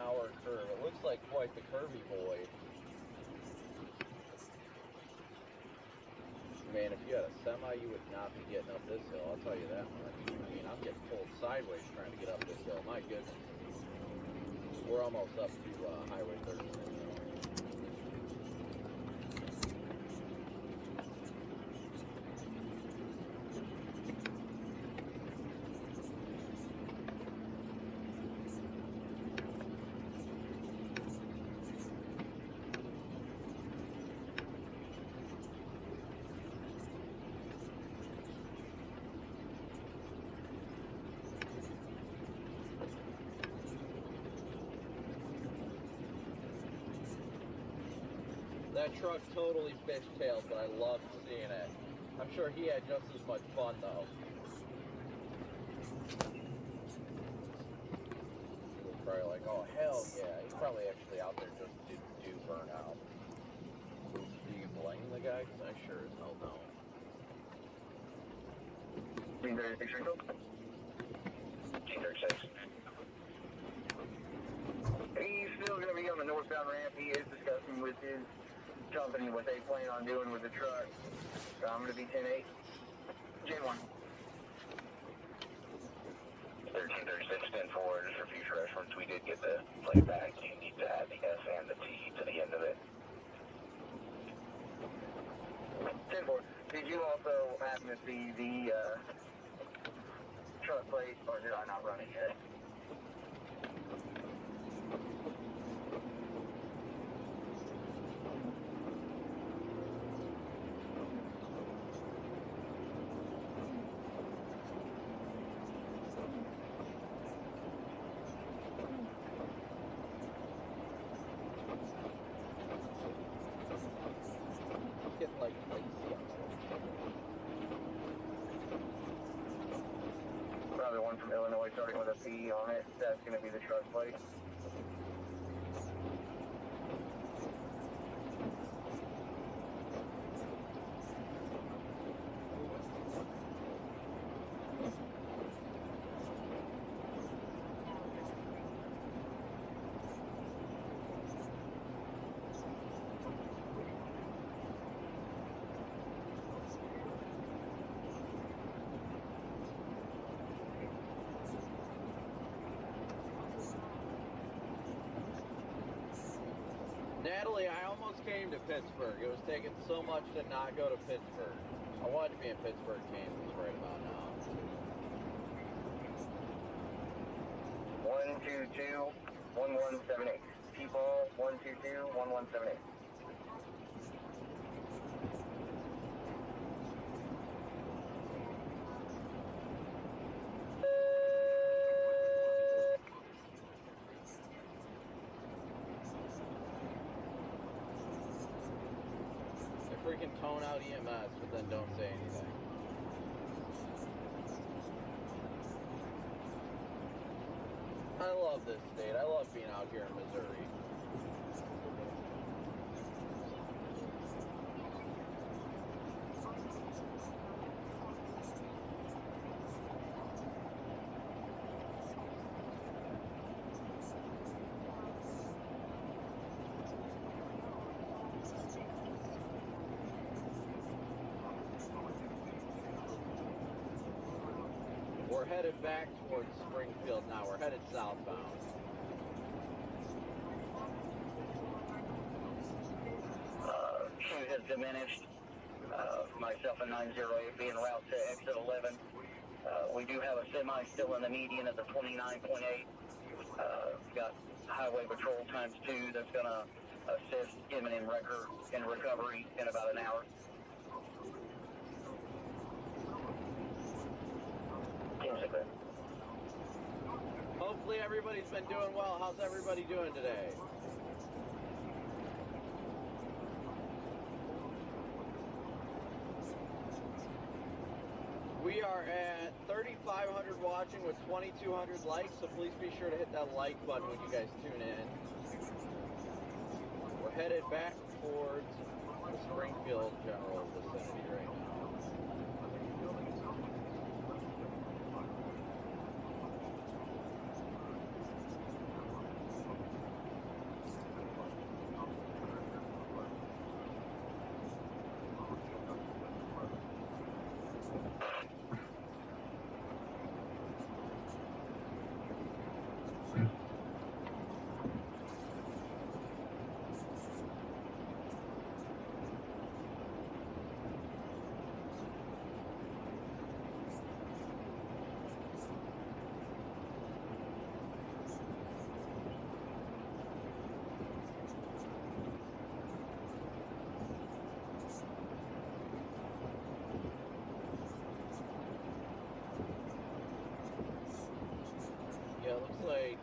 Hour curve. It looks like quite the curvy boy. Man, if you had a semi, you would not be getting up this hill. I'll tell you that much. I mean, I'm getting pulled sideways trying to get up this hill. My goodness. We're almost up to Highway 36 now. That truck totally fishtailed, but I loved seeing it. I'm sure he had just as much fun, though. He was probably like, oh, hell yeah. He's probably actually out there just to do burnout. Do you blame the guy? Because I sure as hell don't. Team 36, Rico. Team 36. He's still going to be on the northbound ramp. He is discussing with his company what they plan on doing with the truck. So I'm going to be 10-8. J1. 1336, 10-4, just for future reference, we did get the plate back. You need to add the S and the T to the end of it. 10-4, did you also happen to see the truck plate, or did I not run it yet? Getting like lazy on Probably one from Illinois starting with a P on it. That's going to be the truck plate. Natalie, I almost came to Pittsburgh. It was taking so much to not go to Pittsburgh. I wanted to be in Pittsburgh, Kansas right about now. 122 1178. People 122 1178. They freaking tone out EMS, but then don't say anything. I love this state. I love being out here in Missouri. We're headed back towards Springfield now. We're headed southbound. Queue has diminished. Myself and 908 being route to exit 11. We do have a semi still in the median at the 29.8. Got highway patrol ×2 that's going to assist imminent record and recovery in about an hour. Hopefully everybody's been doing well. How's everybody doing today? We are at 3,500 watching with 2,200 likes, so please be sure to hit that like button when you guys tune in. We're headed back towards the Springfield general vicinity right now. Yeah, it looks like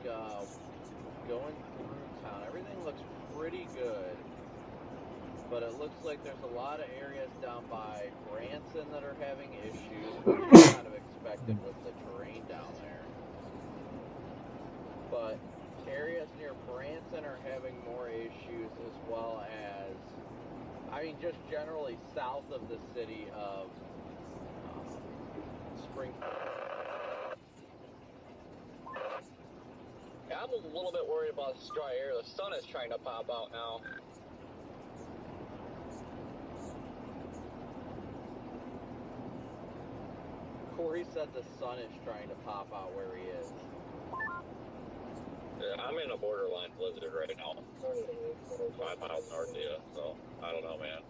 going through town, everything looks pretty good, but it looks like there's a lot of areas down by Branson that are having issues, which is kind of expected with the terrain down there. But areas near Branson are having more issues, as well as, I mean, just generally south of the city of Springfield. I'm a little bit worried about this dry air. The sun is trying to pop out now. Corey said the sun is trying to pop out where he is. Yeah, I'm in a borderline blizzard right now. 5 miles north of you, so I don't know, man.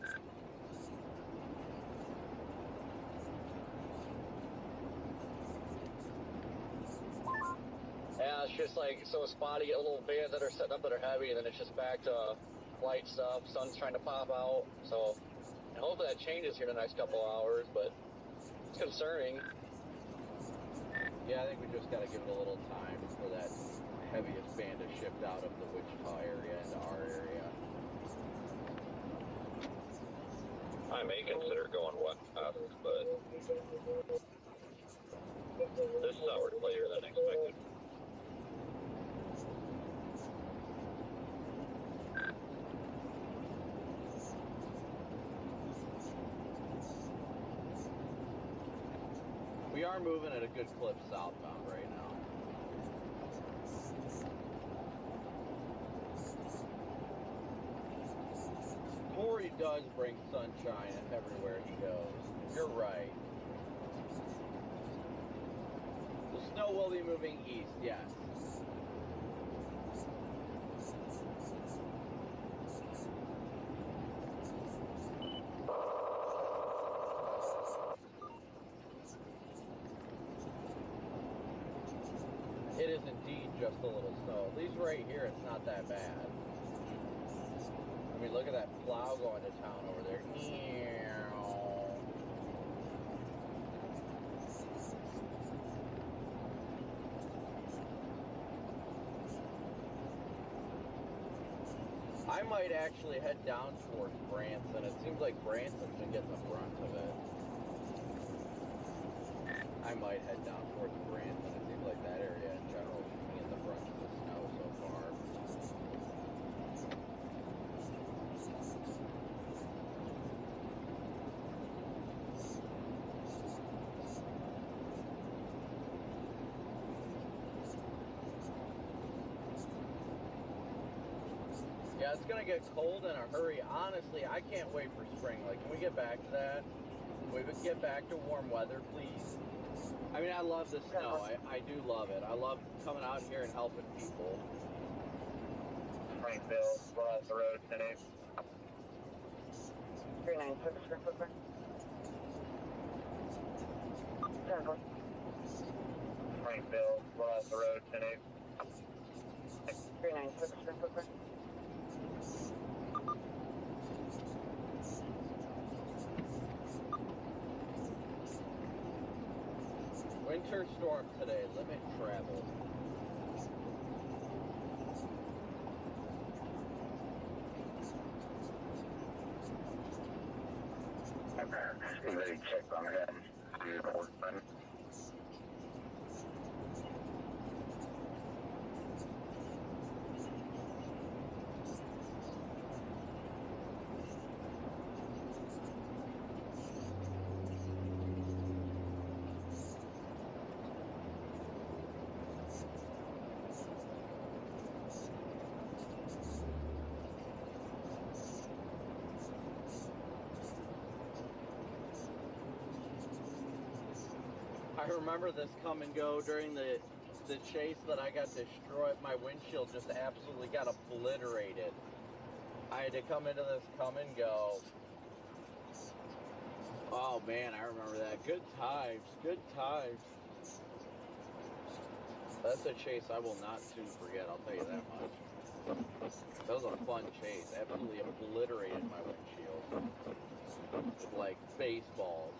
Yeah, it's just like so spotty. Get little bands that are setting up that are heavy, and then it's just back to light stuff. Sun's trying to pop out, so and hopefully that changes here in the next couple of hours. But it's concerning. Yeah, I think we just got to give it a little time for that heaviest band to shift out of the Wichita area into our area. I may consider going west, but this hour's later than expected. We are moving at a good clip southbound right now. Corey does bring sunshine everywhere he goes. You're right. The snow will be moving east, yes. It is indeed just a little snow. At least right here, it's not that bad. I mean, look at that plow going to town over there. I might actually head down towards Branson. It seems like Branson's been getting the brunt of it. I might head down towards Branson. It seems like that area in general should be getting the brunt of the snow so far. Yeah, it's gonna get cold in a hurry. Honestly, I can't wait for spring. Like, can we get back to that? Can we get back to warm weather, please? I mean, I love the snow. I do love it. I love coming out here and helping people. Springfield, we're off the road, 10-8. 396, Springfield. 10-4. Springfield, we're off the road, 10-8. 396, Springfield. winter storm today. Limit travel. Everybody check on him. Do the work button. I remember this come and go during the chase that I got destroyed. My windshield just absolutely got obliterated. I had to come into this come and go. Oh man, I remember that. Good times, good times. That's a chase I will not soon forget, I'll tell you that much. That was a fun chase. Absolutely obliterated my windshield with like baseballs.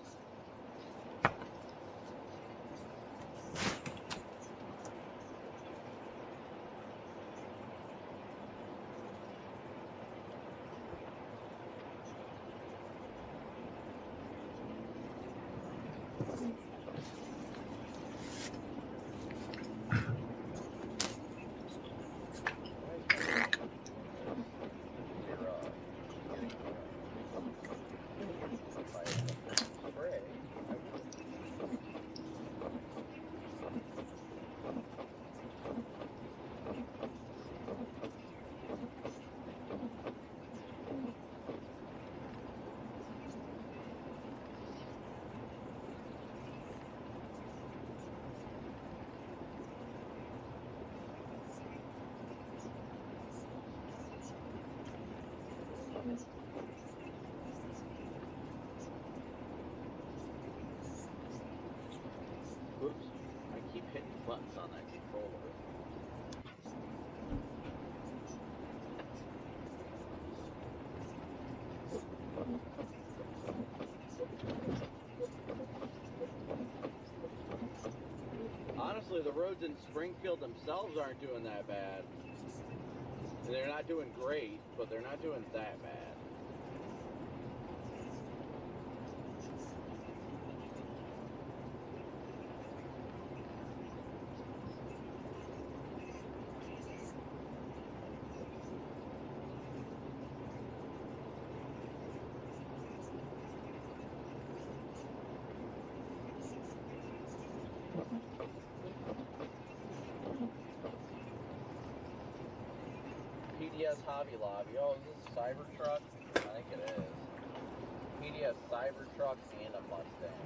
Oops, I keep hitting buttons on that controller. Honestly, the roads in Springfield themselves aren't doing that bad. They're not doing great, but they're not doing that bad. PDS Hobby Lobby. Oh, is this a Cybertruck? I think it is. PDS Cybertruck and a Mustang.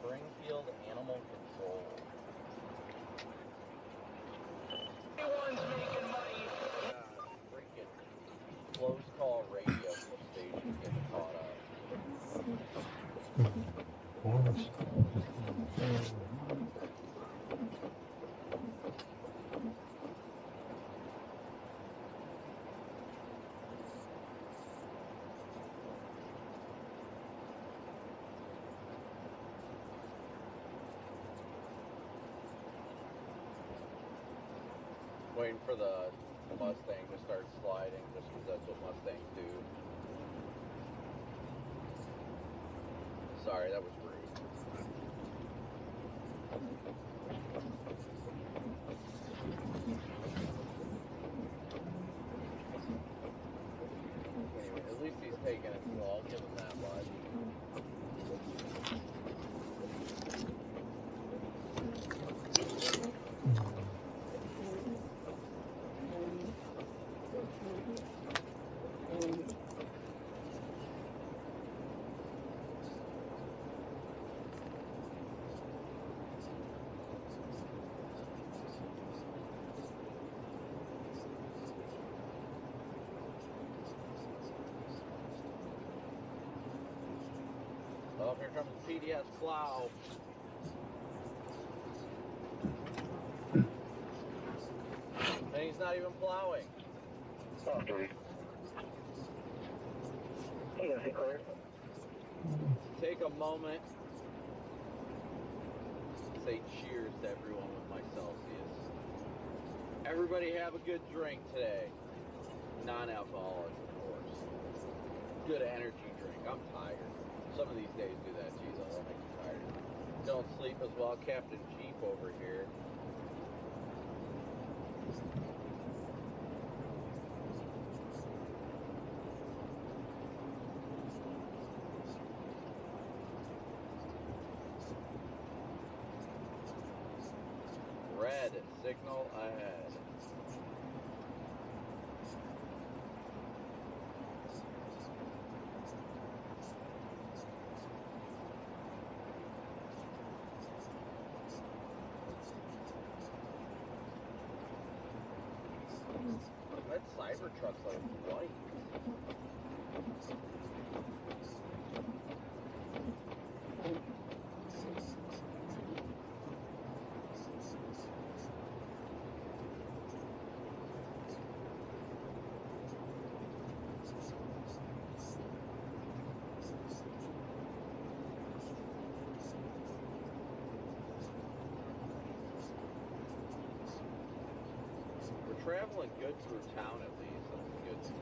Springfield Animal Control. Everyone's making money. Freaking close call radio station getting caught up. Waiting for the Mustang to start sliding just because that's what Mustangs do. Sorry, that was rude. Anyway, at least he's taking it slow. I'll give him that much. Oh, here comes the PDS plow. He's not even plowing. Off duty. You gonna sit clear? Take a moment. Say cheers to everyone with my Celsius. Everybody have a good drink today. Non-alcoholic, of course. Good energy drink. I'm tired. Some of these days do that. Geez, that'll make you tired. Don't sleep as well. Captain Jeep over here. Red signal ahead. That Cybertruck's like white. Traveling good through town at least. That's good.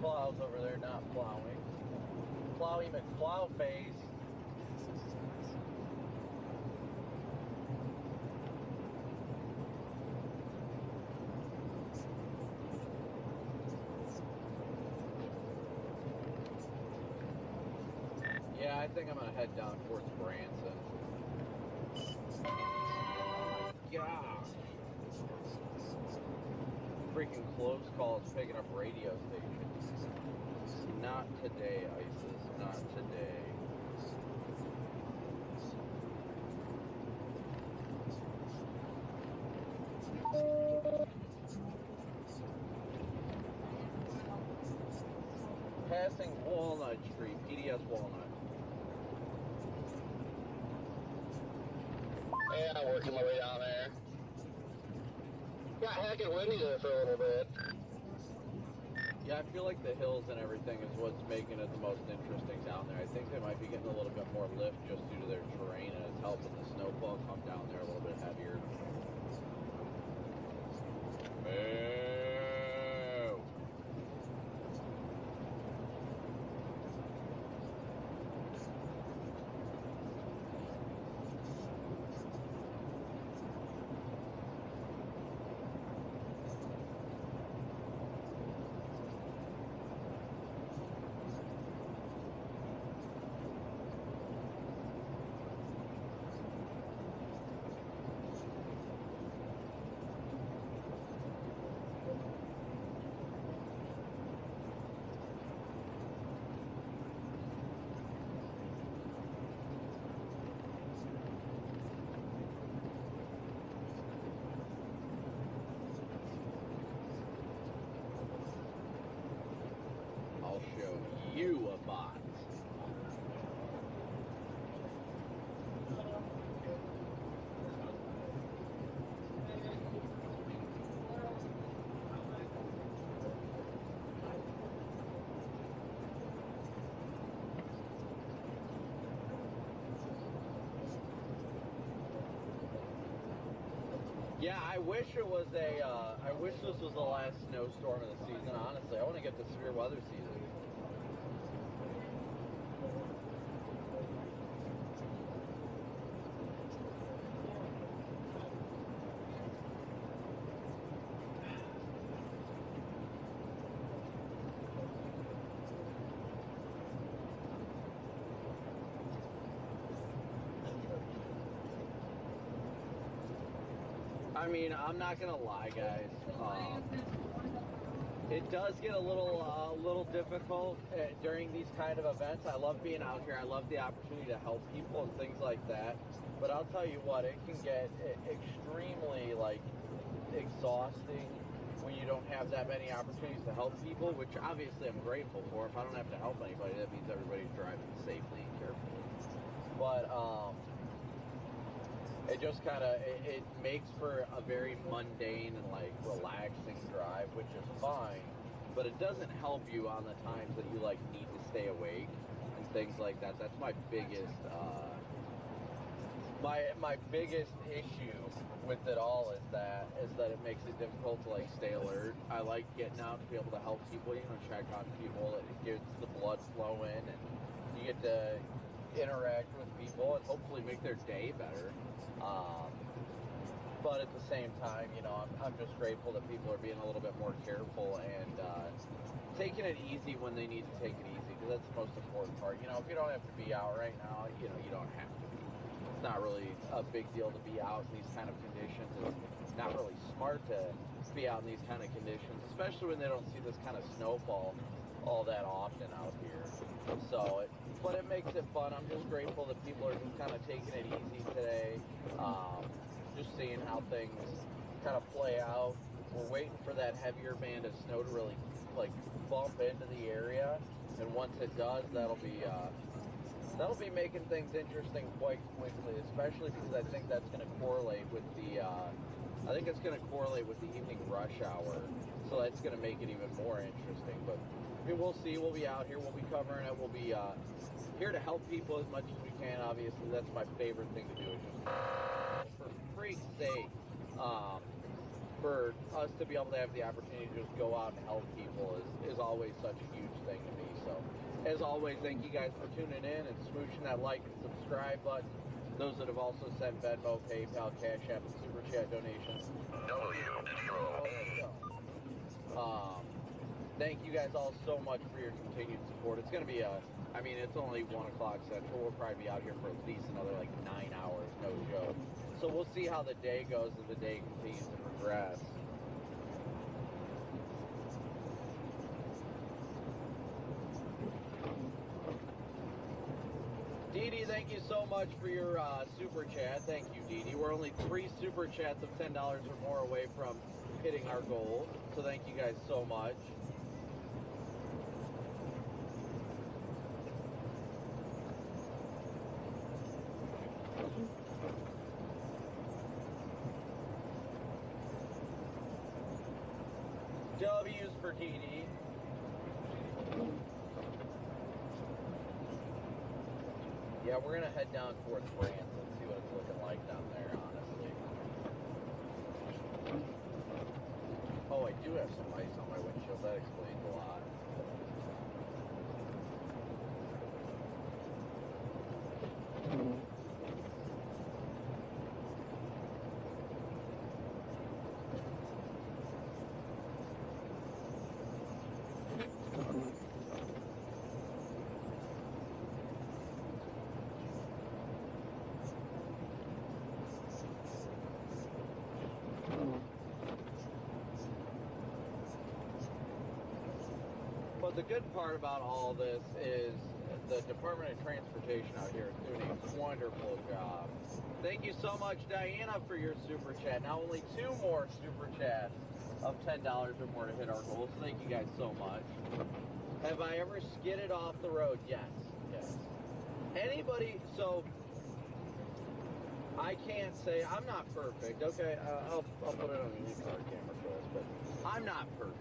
Plows over there not plowing. Plowy McPlow face. Yeah, I think I'm gonna head down towards Branson. Gosh. Freaking close calls picking up radio stations. Not today, ISIS. Not today. Passing Walnut Street, PDS Walnut. Yeah, I'm working my way down there. Got heckin' windy there for a little bit. Yeah, I feel like the hills and everything is what's making it the most interesting down there. I think they might be getting a little bit more lift just due to their terrain, and it's helping the snowfall come down there a little bit heavier. Boo! I'll show you a bot. Yeah, I wish it was I wish this was the last snowstorm of the season, honestly. I want to get to severe weather season. I mean, I'm not gonna lie, guys. It does get a little difficult during these kind of events. I love being out here. I love the opportunity to help people and things like that. But I'll tell you what, it can get extremely like exhausting when you don't have that many opportunities to help people, which obviously I'm grateful for. If I don't have to help anybody, that means everybody's driving safely and carefully. But it just kind of it makes for a very mundane and like relaxing drive, which is fine, but it doesn't help you on the times that you like need to stay awake and things like that. That's my biggest my biggest issue with it all is that it makes it difficult to like stay alert. I like getting out to be able to help people, check on people. It gets the blood flowing and you get to interact with people and hopefully make their day better. But at the same time, I'm just grateful that people are being a little bit more careful and taking it easy when they need to take it easy, because that's the most important part. If you don't have to be out right now, you don't have to be. It's not really a big deal to be out in these kind of conditions. It's not really smart to be out in these kind of conditions, especially when they don't see this kind of snowfall all that often out here. So, but it makes it fun. I'm just grateful that people are just kind of taking it easy today. Just seeing how things kind of play out. We're waiting for that heavier band of snow to really like bump into the area, and once it does, that'll be making things interesting quite quickly. Especially because I think that's going to correlate with the evening rush hour. So that's going to make it even more interesting. But I mean, we'll see. We'll be out here. We'll be covering it. We'll be here to help people as much as we can. Obviously, that's my favorite thing to do. Is just, for freak's sake, for us to be able to have the opportunity to just go out and help people is always such a huge thing to me. So, as always, thank you guys for tuning in and smooching that like and subscribe button. Those that have also sent Venmo, PayPal, Cash App, and Super Chat donations. Thank you guys all so much for your continued support. It's going to be it's only 1 o'clock Central. We'll probably be out here for at least another 9 hours, no joke. So we'll see how the day goes as the day continues to progress. Dee Dee, thank you so much for your super chat. Thank you, Dee Dee. We're only 3 super chats of $10 or more away from hitting our goal. So thank you guys so much. W's for Dee Dee. Yeah, we're going to head down towards Branson and see what it's looking like down there, honestly. Oh, I do have some ice on my windshield. That explains a lot. But the good part about all this is the Department of Transportation out here is doing a wonderful job. Thank you so much, Diana, for your super chat. Now only 2 more super chats of $10 or more to hit our goal. So thank you guys so much. Have I ever skidded off the road? Yes. Anybody? So I can't say I'm not perfect. Okay, I'll put it on the in-car camera for this, but I'm not perfect.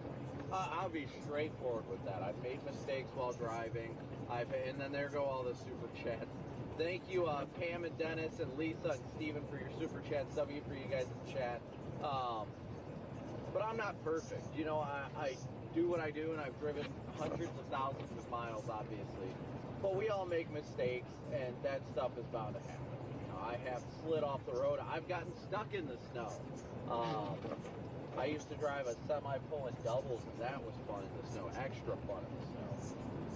I'll be straightforward with that. I've made mistakes while driving. And then there go all the super chats. Thank you, Pam and Dennis and Lisa and Steven for your super chats. W for you guys in the chat. But I'm not perfect. I do what I do, and I've driven hundreds of thousands of miles, obviously. But we all make mistakes, and that stuff is bound to happen. I have slid off the road. I've gotten stuck in the snow. I used to drive a semi pulling doubles, and that was fun in the snow, extra fun in the snow.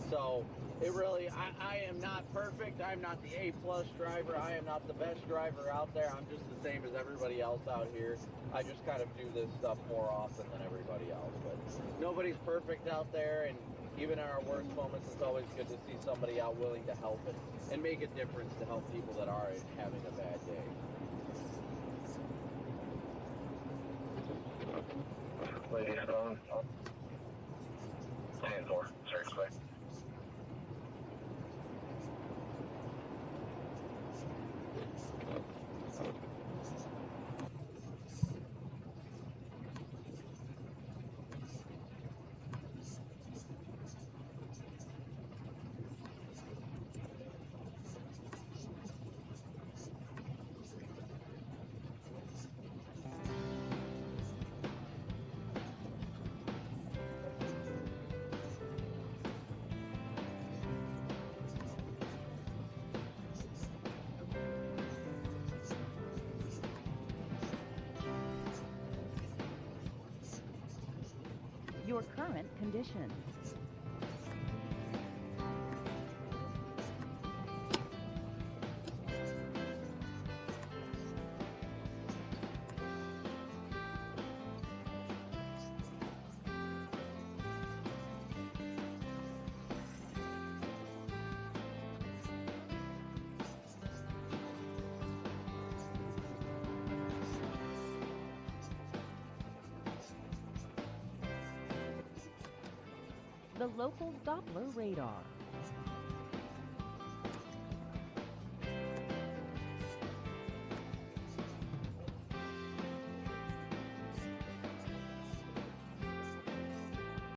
So it really, I am not perfect. I'm not the A+ driver. I am not the best driver out there. I'm just the same as everybody else out here. I just kind of do this stuff more often than everybody else. But nobody's perfect out there, and even in our worst moments, it's always good to see somebody out willing to help and make a difference to help people that are having a bad day. Ladies phone. 10-4, seriously. Your current condition. The local Doppler radar.